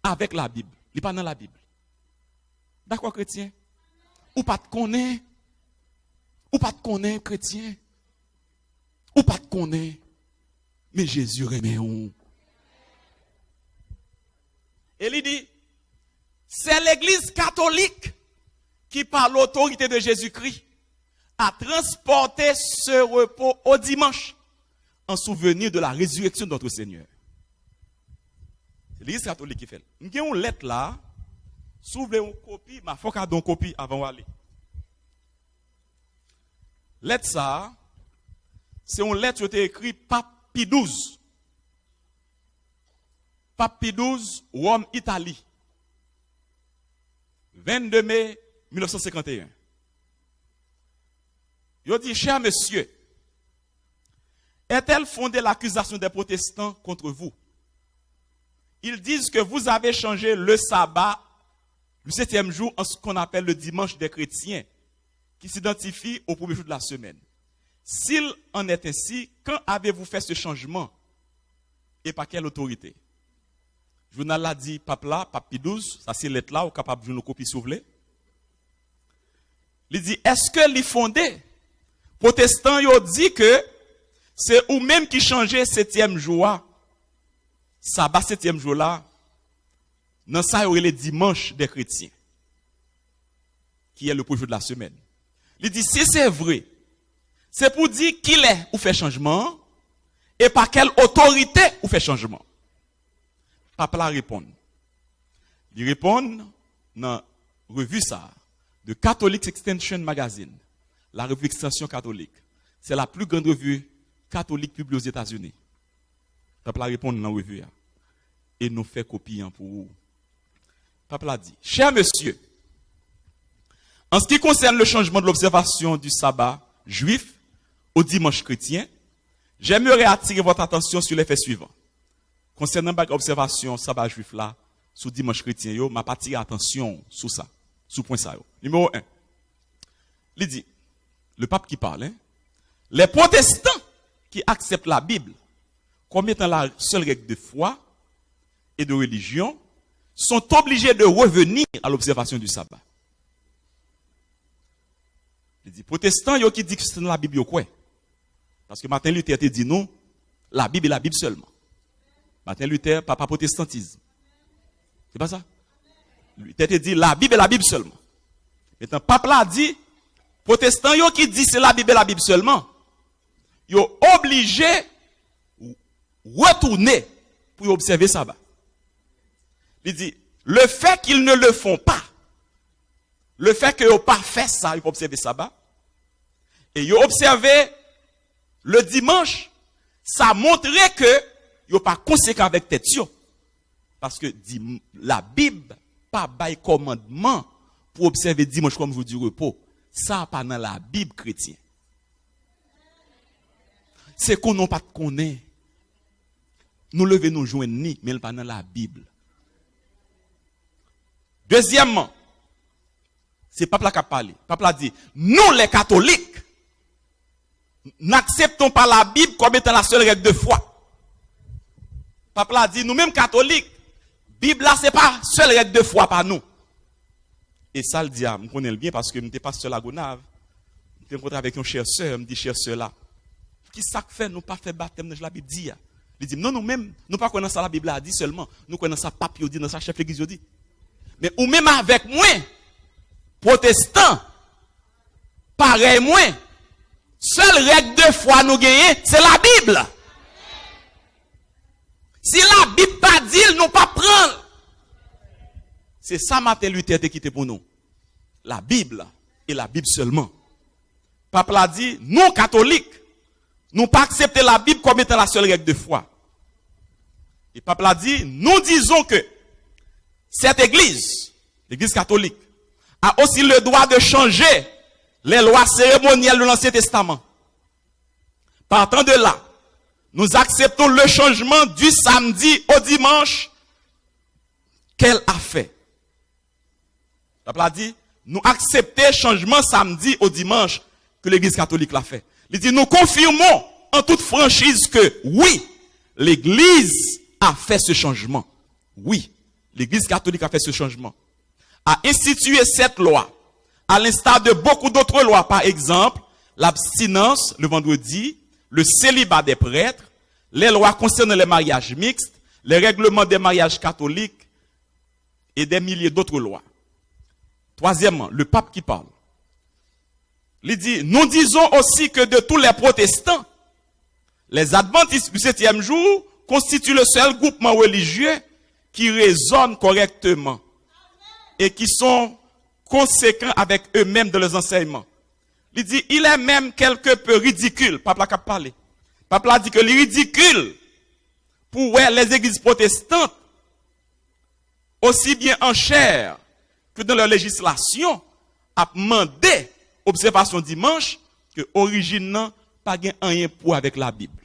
avec la Bible. Il pas dans la Bible. D'accord, chrétien? Ou pas te connaît? Ou pas te connaît, chrétien? Ou pas te connaît? Mais Jésus remet on. Et il dit, c'est l'église catholique qui, par l'autorité de Jésus-Christ, a transporté ce repos au dimanche en souvenir de la résurrection de notre Seigneur. C'est l'église catholique qui fait. Nous avons une lettre là, s'ouvre une copie, ma faut qu'à une copie avant d'aller. Lettre ça, c'est une lettre qui a été écrite Pape Pie XII. Pape Pie XII, Rome, Italie. 22 mai 1951. Il dit, cher monsieur, est-elle fondée l'accusation des protestants contre vous? Ils disent que vous avez changé le sabbat, le 7e jour, en ce qu'on appelle le dimanche des chrétiens, qui s'identifie au premier jour de la semaine. S'il en est ainsi, quand avez-vous fait ce changement? Et par quelle autorité? Le journal l'a dit, Pape Pie XII, ça c'est lettre là, ou capable de nous copier si vous voulez. Il dit, est-ce que les fondés, protestants, ils ont dit que c'est eux-mêmes qui changeaient 7e jour, sabbat 7e jour là, dans ça, il y aurait le dimanche des chrétiens, qui est le premier jour de la semaine. Il dit, si c'est vrai, c'est pour dire qu'il est ou fait changement, et par quelle autorité ou fait changement. Papa la répond. Il répond dans la revue ça, de Catholic Extension Magazine, la revue Extension catholique. C'est la plus grande revue catholique publiée aux États-Unis. Papa la répond dans la revue. Et nous fait copie pour vous. Papa la dit, cher monsieur, en ce qui concerne le changement de l'observation du sabbat juif au dimanche chrétien, j'aimerais attirer votre attention sur les faits suivants. Concernant l'observation sabbat juif là, sous dimanche chrétien, je m'a attiré attention sur ça, sous point ça. Numéro 1. Il dit, le pape qui parle, les protestants qui acceptent la Bible comme étant la seule règle de foi et de religion sont obligés de revenir à l'observation du sabbat. Il Il dit, protestant, yo qui dit que c'est dans la Bible, yo quoi? Parce que Martin Luther te dit non, la Bible est la Bible seulement. Martin Luther, papa protestantisme. C'est pas ça? Luther te dit, la Bible est la Bible seulement. Maintenant, pape là dit, protestant, yo qui dit c'est la Bible seulement, yo obligé retourner pour observer ça. Il dit, le fait qu'ils ne le font pas, le fait qu'ils n'ont pas fait ça, ils vont observer ça. Et ils ont observé le dimanche, ça montrait que ils n'ont pas conséquent avec tête. Parce que la Bible, pas bail commandement pour observer dimanche comme jour du repos. Ça, pas dans la Bible chrétienne. C'est qu'on n'a pas de connaître. Nous levons nos joints ni, mais pas dans la Bible. Deuxièmement, c'est Papa qui a parlé. Papa a dit, nous les catholiques, n'acceptons pas la Bible comme étant la seule règle de foi. Papa a dit, nous-mêmes catholiques, Bible là, c'est pas seule règle de foi par nous. Et ça le dit, je connais bien parce que je n'étais pas seul à Gonave. Je rencontré avec une chère sœur, me dit, chère sœur là, qui ça fait, nous pas fait baptême dans la Bible dit. Il dit, non, nous-mêmes, nous pas connaissons ça la Bible a dit seulement, nous connaissons ça pape dit, dans sa chef l'église dit. Mais ou même avec moi, protestant, pareil moi, seule règle de foi nous gagnons, c'est la Bible. Si la Bible pas dit, nous pas prendre. C'est ça Martin Luther te quitté pour nous. La Bible et la Bible seulement. Pape l'a dit, nous catholiques, nous pas accepter la Bible comme étant la seule règle de foi. Et Pape l'a dit, nous disons que cette église, l'église catholique, a aussi le droit de changer les lois cérémonielles de l'Ancien Testament. Partant de là, nous acceptons le changement du samedi au dimanche qu'elle a fait. Pape l'a dit, nous acceptons le changement samedi au dimanche que l'église catholique l'a fait. Il dit, nous confirmons en toute franchise que oui, l'église a fait ce changement. Oui, l'église catholique a fait ce changement. A institué cette loi, à l'instar de beaucoup d'autres lois, par exemple, l'abstinence le vendredi, le célibat des prêtres, les lois concernant les mariages mixtes, les règlements des mariages catholiques et des milliers d'autres lois. Troisièmement, le pape qui parle. Il dit, nous disons aussi que de tous les protestants, les adventistes du 7e jour constituent le seul groupement religieux qui raisonne correctement et qui sont conséquents avec eux-mêmes dans leurs enseignements. Il dit, il est même quelque peu ridicule, Papa a parlé. Papa a dit que le ridicule pour les églises protestantes, aussi bien en chair que dans leur législation, a demandé observation dimanche que origine n'a pas rien pour avec la Bible.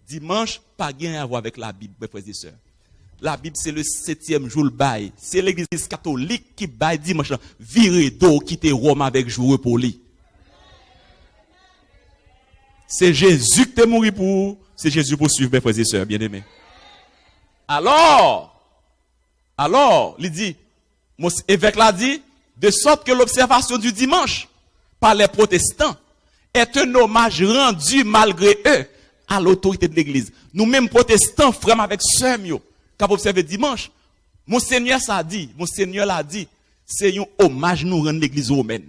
Dimanche, pas rien à voir avec la Bible, mes frères et sœurs. La Bible, c'est le 7e jour le bail. C'est l'église catholique qui baille dimanche. Viré d'eau, quitter Rome avec jour pour lui. C'est Jésus qui est mort pour, c'est Jésus pour suivre, mes frères et sœurs, bien-aimés. Alors, il dit, évêque l'a dit, de sorte que l'observation du dimanche par les protestants est un hommage rendu malgré eux à l'autorité de l'église. Nous-mêmes protestants, frères avec sœurs, quand vous observez dimanche, Monseigneur l'a dit, c'est un hommage nous rendre l'église romaine.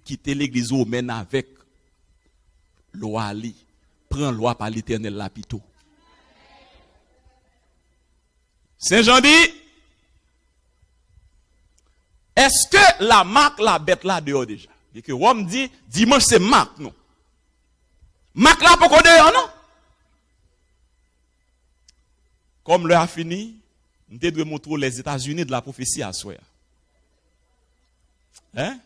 Quitter l'église romaine avec loi li, prend loi par l'Éternel lapito. Saint Jean dit, est-ce que la marque la bête là dehors déjà? Et que Rome dit, dimanche c'est marque, non? Marque là pour qu'on dehors, non? Comme l'heure a fini, nous devons montrer les États-Unis de la prophétie à soi. Hein?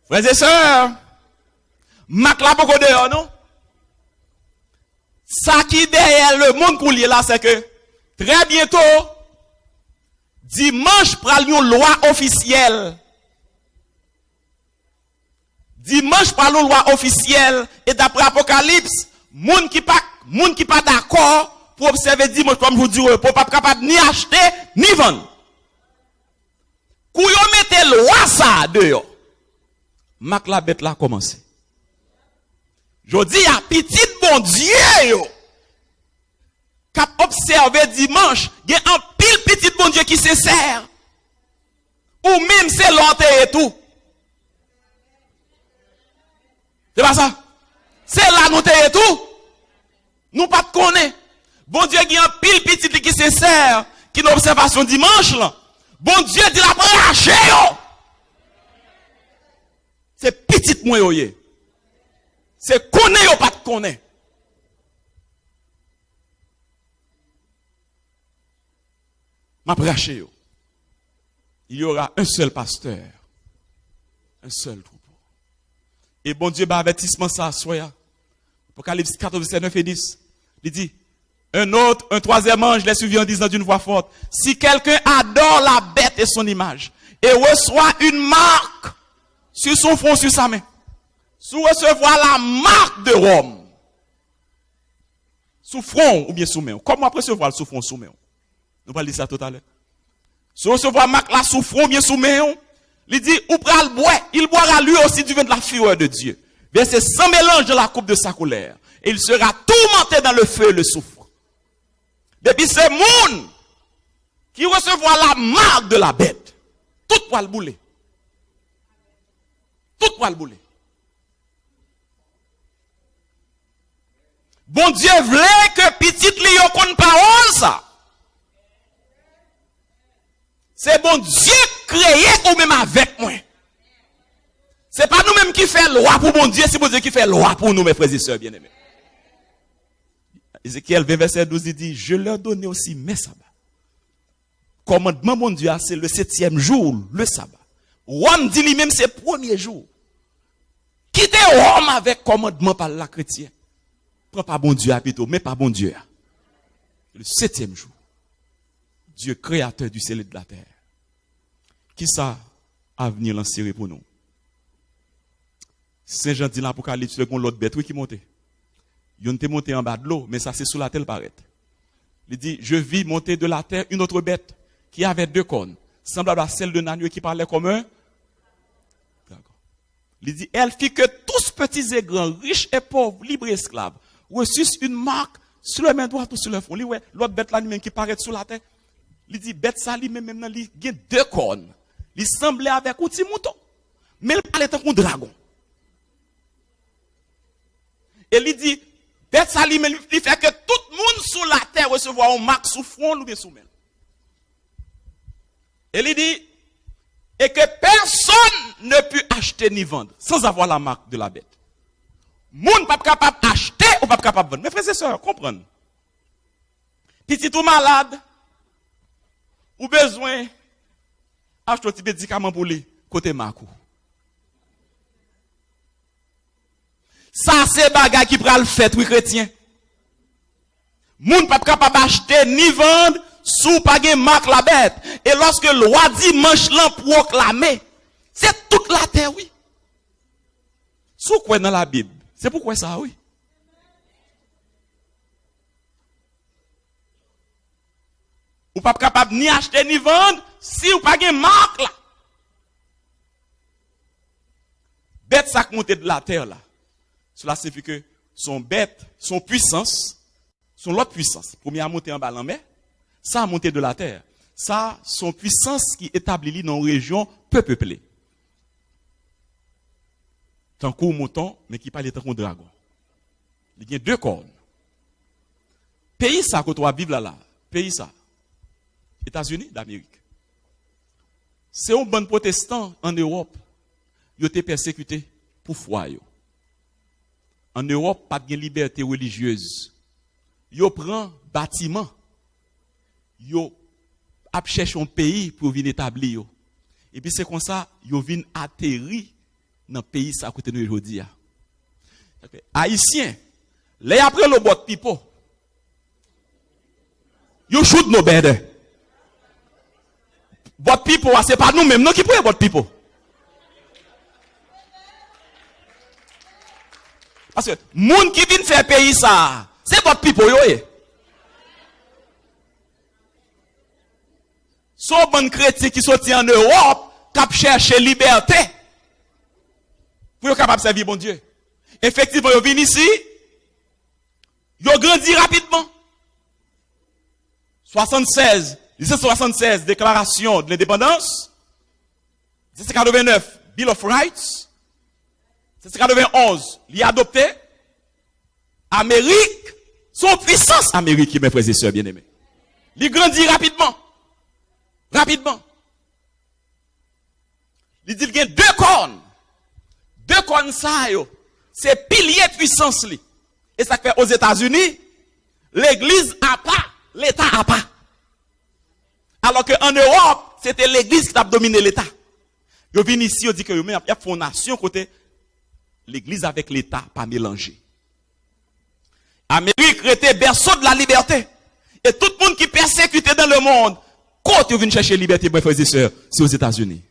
Frères et sœurs, marque là pour qu'on dehors, non? Ça qui derrière le monde qu'on lit là, c'est que très bientôt, dimanche pral une loi officielle. Dimanche pral une loi officielle et d'après Apocalypse, moun qui pas d'accord pour observer dimanche comme je vous dis, pour pas capable ni acheter, ni vendre. Kou yo mette loi ça dehors. Mak la bête là commencé. Je dis à petit bon Dieu yo. Cap observer dimanche, il y a un pile petit bon Dieu qui se sert. Ou même c'est l'enterre et tout. C'est pas ça? C'est là nous et tout. Nous pas de connaître. Bon Dieu, il y a un pile petit qui se sert, qui n'a observation dimanche là. Bon Dieu dit la branche yo. C'est petit moi yo. C'est connaît yo pas de connaît. Ma branche yo. Il y aura un seul pasteur. Un seul troupeau. Et bon Dieu, bah, avertissement ça, soya. Apocalypse 14, verset 9 et 10. Il dit, un troisième ange les suivit en disant d'une voix forte, si quelqu'un adore la bête et son image, et reçoit une marque sur son front, sur sa main, sous recevoir la marque de Rome, sous front ou bien sous main. Comment recevoir le sous front, sous main? Nous allons dire ça tout à l'heure. Sous recevoir marque là sous front ou bien sous main, il dit, ou pral boire, il boira lui aussi du vin de la fureur de Dieu. Verset sans mélange de la coupe de sa colère. Et il sera tourmenté dans le feu et le soufre. Depuis ce monde qui recevra la marque de la bête, tout poil bouler. Tout poil bouler. Bon Dieu voulait que petite lion qu'on parole ça. C'est bon Dieu créé ou même avec moi. C'est pas nous-mêmes qui fait loi pour bon Dieu, c'est bon Dieu qui fait loi pour nous, mes frères et sœurs bien-aimés. Ézéchiel 20, verset 12, il dit, je leur donnais aussi mes sabbats. Commandement, mon Dieu, c'est le 7e jour, le sabbat. Rome dit lui-même, c'est le premier jour. Quittez Rome avec commandement par la chrétien. Prends pas bon Dieu à plutôt, mais pas bon Dieu. Le 7e jour. Dieu créateur du ciel et de la terre. Qui ça à venir lancer pour nous? Saint Jean dit dans l'Apocalypse, l'autre bête qui montait. Il était monté en bas de l'eau, mais ça c'est sous la terre paraît. Il dit, je vis monter de la terre une autre bête qui avait 2 cornes, semblable à celle de Nanieu qui parlait comme un. Il dit, elle fit que tous petits et grands, riches et pauvres, libres et esclaves, reçussent une marque sur leur main droite ou sur leur front. L'autre bête là même qui paraît sous la terre. Il dit, bête ça, lui même il a 2 cornes. Il semblait avec un petit mouton. Mais il parlait comme un dragon. Et il dit, bête ça, lui même il fait que tout le monde sous la terre recevoir une marque sous front ou bien sous main. Et il dit, et que personne ne peut acheter ni vendre sans avoir la marque de la bête. Moun pas capable d'acheter ou pas capable de vendre. Mes frères et sœurs, comprenez. Petit ou malade, ou besoin acheter un petit médicament pour lui, côté Marco. Ça, c'est bagay qui pral fait, oui, chrétien. Moun pas capable d'acheter ni vendre sous pas gen marque la bête. Et lorsque le roi dimanche l'en proclamer, c'est toute la terre, oui. Sous quoi dans la Bible? C'est pourquoi ça, oui. Ou pas capable ni acheter ni vendre si ou pas gen marque là. Bête ça monte de la terre là. Cela signifie que son bête, son puissance, son l'autre puissance, première montée en bas en mer, ça a monté de la terre. Ça, son puissance qui établit dans une région peu peuplée. Tant qu'un mouton, mais qui parle tant qu'un dragon. Il y a 2 cornes. Pays ça, que toi vivre là, pays ça. États-Unis d'Amérique. C'est un bon protestant en Europe. Ils ont été persécutés pour foi. En Europe, pas de liberté religieuse. Ils prennent bâtiment. Ils cherchent un pays pour venir établir. Et puis c'est comme ça, ils viennent atterrir dans le pays ça côté nous aujourd'hui. Haïtiens, les après le bot pipo. Ils shoot nos bêtes. Bot pipo, c'est pas nous-mêmes nous qui prenons bot pipo. Parce que moun qui vient faire pays ça, c'est votre pipo yo. Son bon chrétien qui sorti en Europe, qui cherche liberté. Pour être capable de servir bon Dieu. Effectivement, ils viennent ici, ils ont grandi rapidement. 1776, déclaration de l'indépendance. 1789, Bill of Rights. 1791, il a adopté. Amérique, son puissance Amérique, mes frères et sœurs bien-aimés. Il grandit rapidement. Rapidement. Il dit qu'il y a deux cornes. Deux cornes, ça, c'est pilier de puissance. Et ça fait aux États-Unis, l'église a pas, l'État a pas. Alors qu'en Europe, c'était l'église qui a dominé l'État. Ils viennent ici, ils disent qu'il y a une fondation côté l'église avec l'État, pas mélangé. Amérique était berceau de la liberté. Et tout le monde qui est persécuté dans le monde, quand ils viennent chercher la liberté, mes frères et sœurs, c'est aux États-Unis.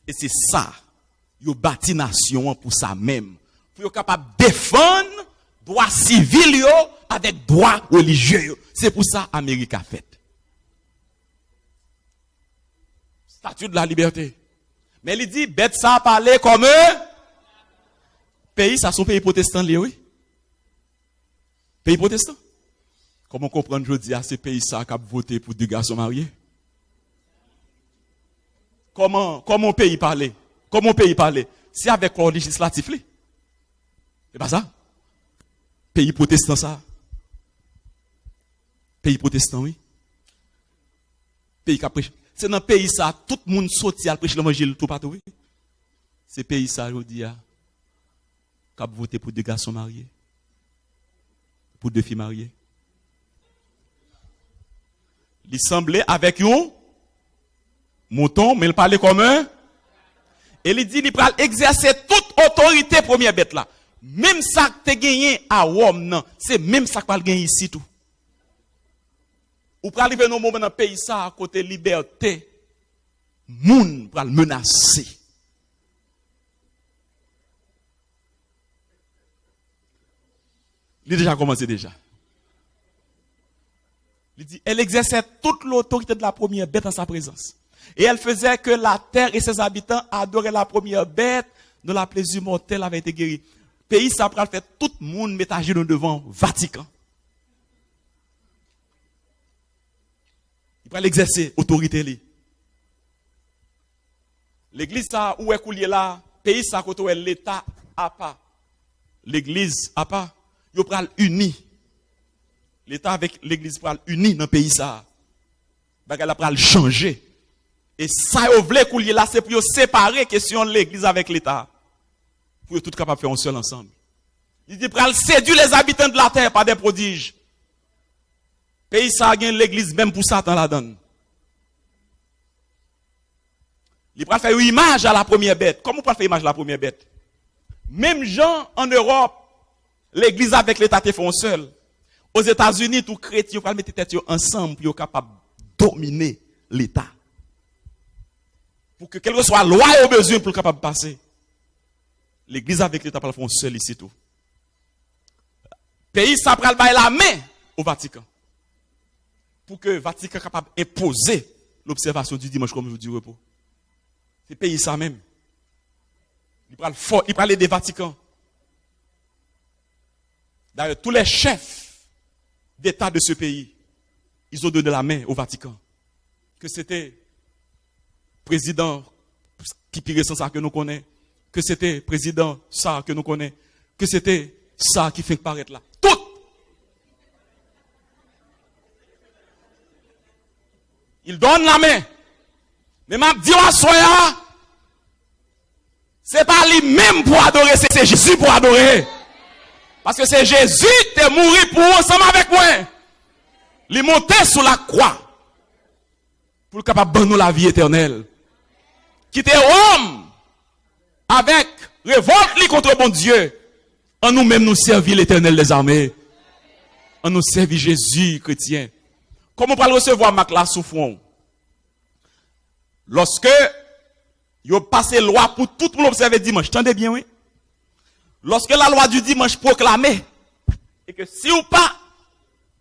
Et c'est ça, ils ont bâti nation pour ça même. Pour être capable de défendre droits civils avec droits religieux. C'est pour ça l'Amérique a fait. Statut de la liberté. Mais il dit, bête ça parler comme eux. Pays, ça sont pays protestants, oui. Pays protestant. Comment comprendre aujourd'hui à ces pays ça qui ont voté pour deux garçons mariés? Comment pays parler? Comment pays parler? C'est avec le législatif. C'est pas ça? Pays protestant ça. Pays protestant, oui. Pays qui a prêché. C'est dans le pays ça, tout le monde sorti à prêcher l'évangile tout partout, oui. C'est pays ça, je dis, qui a voté pour deux garçons mariés. Pour deux filles mariées. Il semblait avec un mouton, mais il parlait comme un. Et il dit, il va exercer toute autorité première bête là. Même ça que tu as gagné à Rome, non, c'est même ça que tu as gagné ici tout. Ou pour arriver dans un moment dans le pays ça, à côté liberté, moun pour le menacer. Il a déjà commencé déjà. Il dit, elle exerçait toute l'autorité de la première bête en sa présence. Et elle faisait que la terre et ses habitants adoraient la première bête dont la plaisir mortelle avait été guérie. Pays ça pral fait tout le monde mettre à genoux devant Vatican. Il pral exercer autorité. L'église ça où est coulier là, pays ça côté l'État a pas. L'église a pas. Yo pral uni. L'État avec l'église pral uni dans le pays ça. Bagay la pral changer. Et ça yo vle coulier là c'est pour séparer question l'église avec l'État. Pour tout capable faire un seul ensemble. Il dit pral séduire les habitants de la terre par des prodiges. Pays ça a gagné l'église même pour Satan la donne. Il pral faire une image à la première bête. Comment pral faire image à la première bête? Même gens en Europe, l'église avec l'État te font seul. Aux États-Unis, tout chrétien pral mettre tête ensemble pour être capable de dominer l'État. Pour que quelle que soit la loi au besoin pour capable de passer. L'église avec l'État pral font seul ici tout. Pays ça pral bailler la main au Vatican. Pour que le Vatican soit capable d'imposer l'observation du dimanche comme jour du repos. C'est pays ça même. Il parle des Vatican. D'ailleurs, tous les chefs d'État de ce pays, ils ont donné la main au Vatican. Que c'était président qui pire sans ça que nous connaissons. Que c'était président ça que nous connaissons. Que c'était ça qui fait paraître là. Tout. Il donne la main. Mais m'a dit à soya, c'est pas lui-même pour adorer, c'est Jésus pour adorer. Parce que c'est Jésus qui est mort pour ensemble avec moi. Il est monté sur la croix pour capable de nous la vie éternelle. Quitter Rome avec révolte contre bon Dieu. En nous-mêmes nous servir l'Éternel des armées. En nous servir Jésus chrétien. Comment on peut recevoir Mac la souffrance? Lorsque il a passé loi pour tout le monde observer dimanche. Tendez bien, oui. Lorsque la loi du dimanche proclamée, et que si ou pas,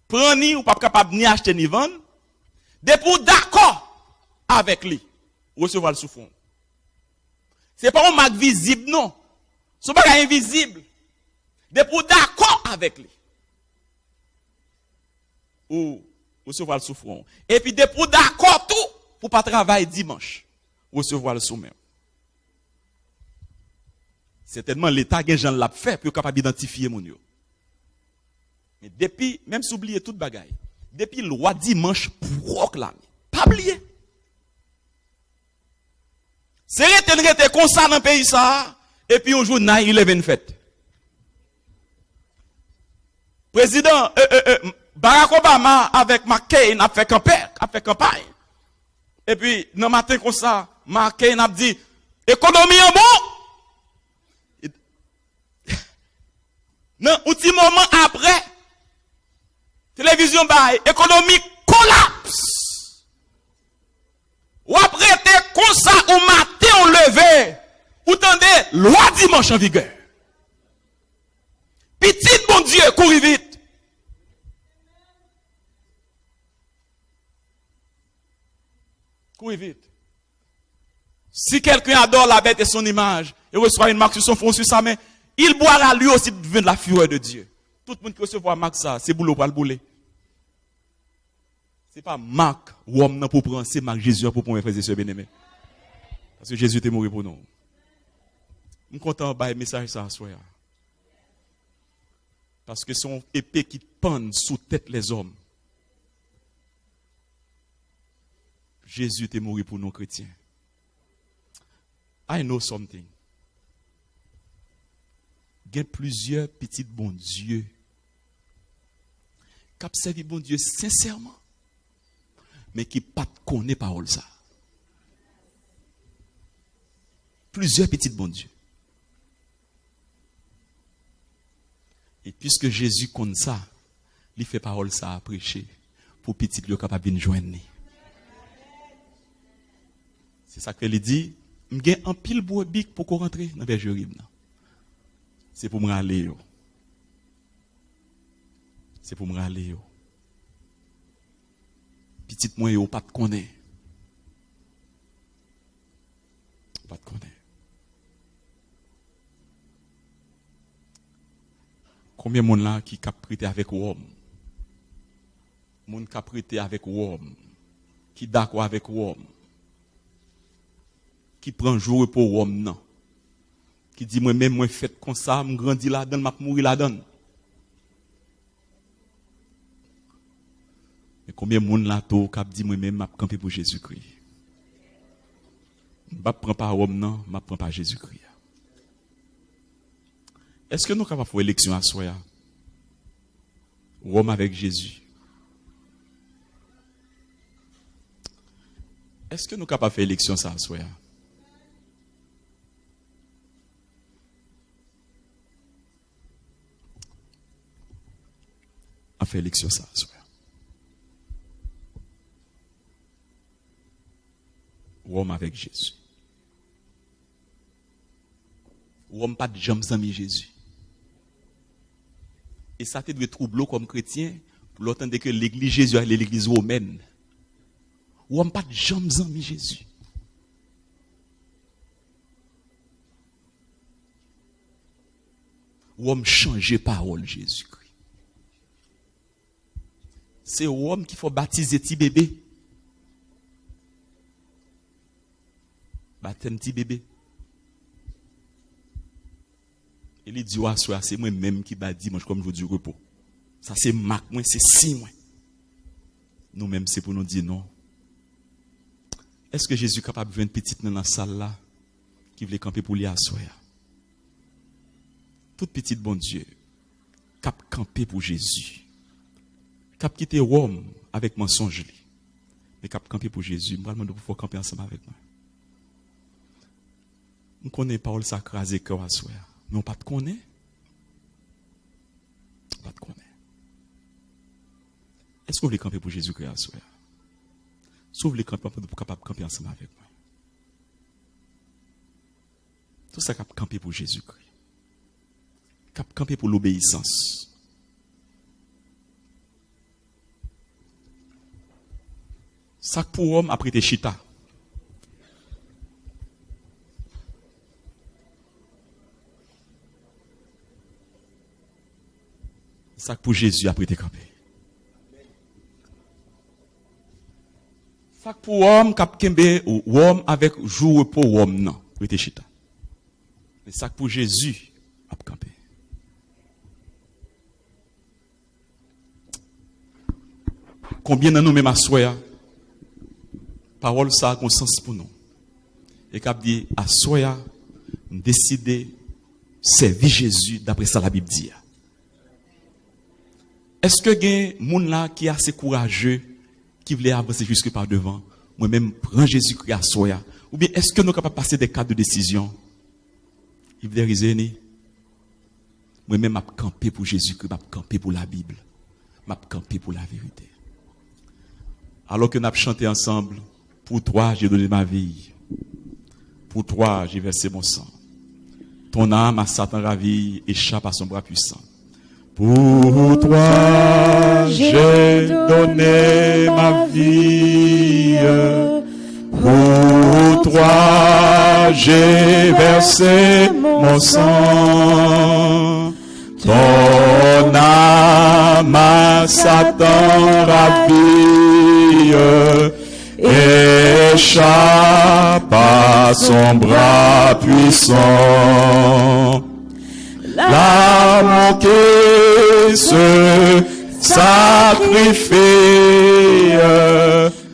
prendre ou pas capable ni acheter ni vendre, Depuis d'accord avec lui, recevoir le souffrant. C'est pas un marque visible, non. Ce n'est pas invisible. Depuis d'accord avec lui. Ou recevoir le souffrant. Et puis depuis d'accord tout, pour pas travailler dimanche, recevoir le sommet. Certainement l'État gen gens l'a fait pour capable d'identifier mon yo. Mais depuis même s'oublier toute bagaille. Depuis loi dimanche proclamé. Pas oublier. C'est rete comme ça dans le pays ça et puis un jour 9/11 fait. Président Barack Obama avec McCain a fait campagne. Et puis dans matin comme ça, McCain a dit économie en bon. Non, un petit moment après télévision bail, économie collapse. Ou après comme ça au matin on levé. Ou tendez loi dimanche en vigueur. Petit bon Dieu, courez vite. Courez vite. Si quelqu'un adore la bête et son image, et reçoit une marque sur son front, sur sa main, il boira lui aussi de la fureur de Dieu. Tout le monde qui recevra marque ça, c'est boulot pour le bouler. C'est pas marque homme pour prendre, c'est marque Jésus pour prendre frères et sœurs bien-aimés. Parce que Jésus est mort pour nous. Je suis content de le message ça soir. Parce que son épée qui pend sous tête les hommes. Jésus est mort pour nous chrétiens. I know something. Il y a plusieurs petits bons dieux qui ont servi bon Dieu sincèrement, mais qui ne connaissent pas parole ça. Plusieurs petits bons dieux. Et puisque Jésus connaît ça, il fait parole ça à prêcher pour petit lieu capable de joindre. C'est ça que il dit, m'gen un pile brebis pour qu'on rentre dans bergerie. C'est pour me râler. C'est pour me râler. Petit moi yo pas te connaît. Pas te connaît. Combien de monde là qui a prêté avec l'homme? Monde qui a prêté avec l'homme, qui d'accord avec l'homme, qui prend jour pour l'homme non, qui dit moi même moi fait comme ça, me grandi là-dedans, m'a mourir là-dedans. Mais combien de monde là tout qui dit moi même m'a camper pour Jésus-Christ? M'a prend pas l'homme non, m'a prend pas Jésus-Christ. Est-ce que nous sommes capables de faire élection à soi? Rome avec Jésus. Est-ce que nous sommes capables de faire élection à soi? À faire élection à soi. Rome avec Jésus. Rome pas de jambes amis Jésus. Et ça te doit troubler comme chrétien pour l'entendre que l'église Jésus est l'église romaine. Ou on pas de jambes amis Jésus. Ou on changer parole Jésus-Christ. C'est l'homme qu'il faut baptiser petit bébé. Baptême petit bébé. Il dit, c'est moi-même qui va dimanche comme je du repos. Ça c'est marque, moi, c'est si moi. Nous-mêmes, c'est pour nous dire non. Est-ce que Jésus est capable de venir petite dans la salle là, qui voulait camper pour lui asseoir? Toute petite bon Dieu, cap camper pour Jésus. Cap quitter Rome avec mensonge. Mais cap camper pour Jésus. Je vais demander pour camper ensemble avec moi. On connaît parole sacrée cœur à soi. Mais on pas te connaît. Pas te connaît. Est-ce que vous voulez camper pour Jésus-Christ à soi? Si vous voulez camper pour capable camper ensemble avec moi. Tout ça cap camper pour Jésus-Christ. Cap camper pour l'obéissance. Ça pour homme après tes chita. Ça pour Jésus après tes campé. Ça pour homme cap kembe ou homme avec jour repos homme non, après tes chita. Mais ça pour Jésus a campé. Combien de nous même à soya parole ça a un sens pour nous. Et qu'a dit à soya décider servir Jésus d'après ça la Bible dit. Est-ce que gen moun là qui est assez courageux qui voulait avancer jusque par devant, moi-même prendre Jésus-Christ à soya, ou bien est-ce que nous sommes capables de passer des cadres de décision? Il veut dire moi-même m'a campé pour Jésus-Christ, m'a campé pour la Bible, m'a campé pour la vérité. Alors que nous avons chanté ensemble, pour toi j'ai donné ma vie, pour toi j'ai versé mon sang. Ton âme à Satan ravi échappe à son bras puissant. Pour toi j'ai donné ma vie, pour toi j'ai versé mon sang. Ton âme à Satan ravi échappe à son bras puissant. L'amour qui se sacrifie,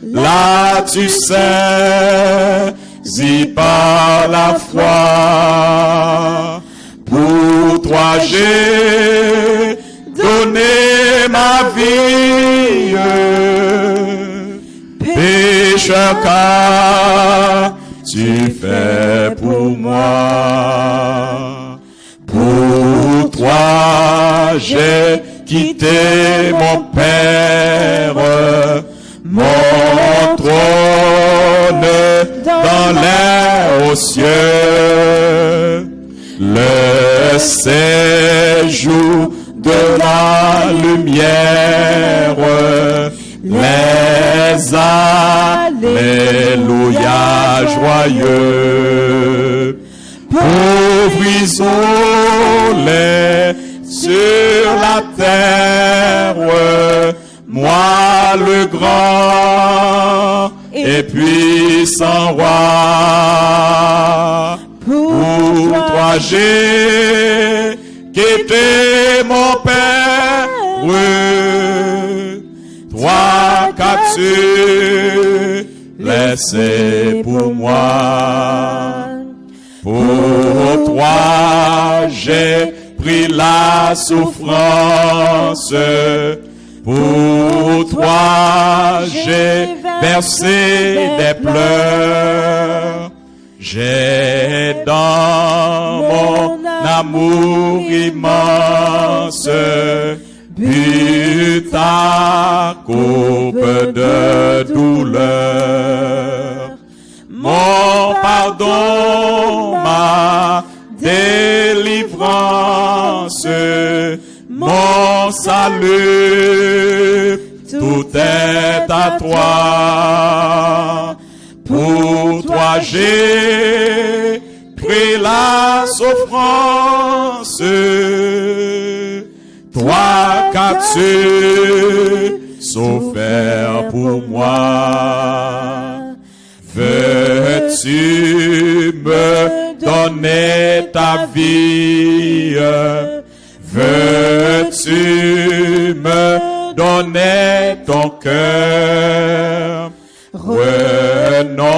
là tu saisis par la foi. Pour toi j'ai donné ma vie, pécheur car tu fais pour moi. Pour toi j'ai quitté mon Père, mon trône dans l'air aux cieux, le séjour de la lumière, les alléluia joyeux. Pauvre isolé sur la terre, moi le grand et puissant roi. Pour toi j'ai quitté mon Père, toi qu'as-tu laissé pour moi? Pour toi j'ai pris la souffrance, pour toi j'ai versé des pleurs. J'ai dans mon amour immense bu ta coupe de douleur. Mon pardon, ma délivrance, mon salut, tout est à toi. Pour toi j'ai pris la souffrance, toi qu'as-tu souffert pour moi? Veux-tu me donner ta vie? Veux-tu me donner ton cœur? Renoncer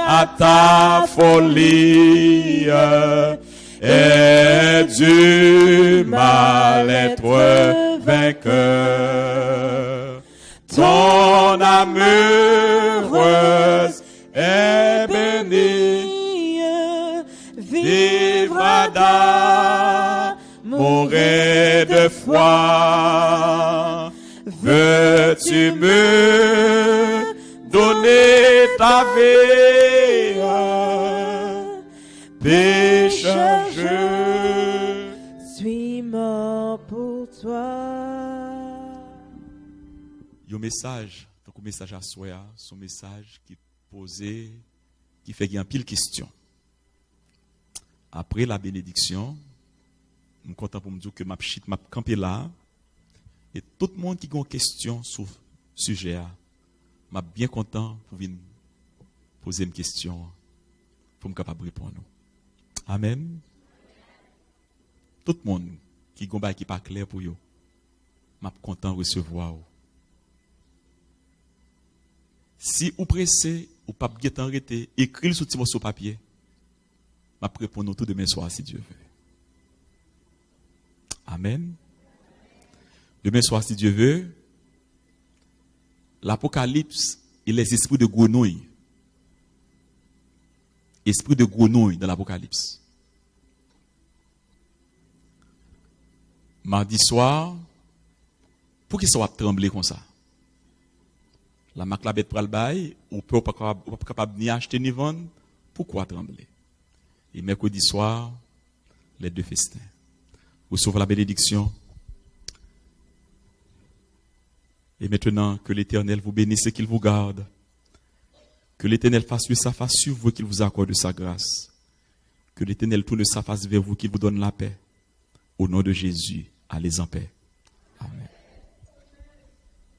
à ta folie et du mal être vainqueur. Ton amoureuse est bénie, vivra d'amour et de foi. Veux-tu me donner ta vie? Pécheur, je suis mort pour toi. Yo message Donc, le message à soi, son message qui posé, qui fait qu'il y a un pile question. Après la bénédiction, je suis content pour me dire que ma campé là, et tout le monde qui a une question sur le sujet, je suis bien content pour venir poser une question, pour me capable de répondre. Amen. Tout le monde qui a un qui n'est pas clair pour vous, je suis content de recevoir. Si vous pressez, ou pas bien arrêté, écrivez sur petit morceau de papier. Je vais répondre tout demain soir si Dieu veut. Amen. Demain soir si Dieu veut, l'Apocalypse et les esprits de grenouille. Esprit de grenouille dans l'Apocalypse. Mardi soir, pour qu'il soit tremblé comme ça. La marque la bête pour le bail, ou peut pas capable ni acheter ni vendre, pourquoi trembler? Et mercredi soir, les deux festins. Recevez la bénédiction. Et maintenant, que l'Éternel vous bénisse et qu'il vous garde. Que l'Éternel fasse sa face sur vous et qu'il vous accorde sa grâce. Que l'Éternel tourne sa face vers vous, qu'il vous donne la paix. Au nom de Jésus, allez en paix.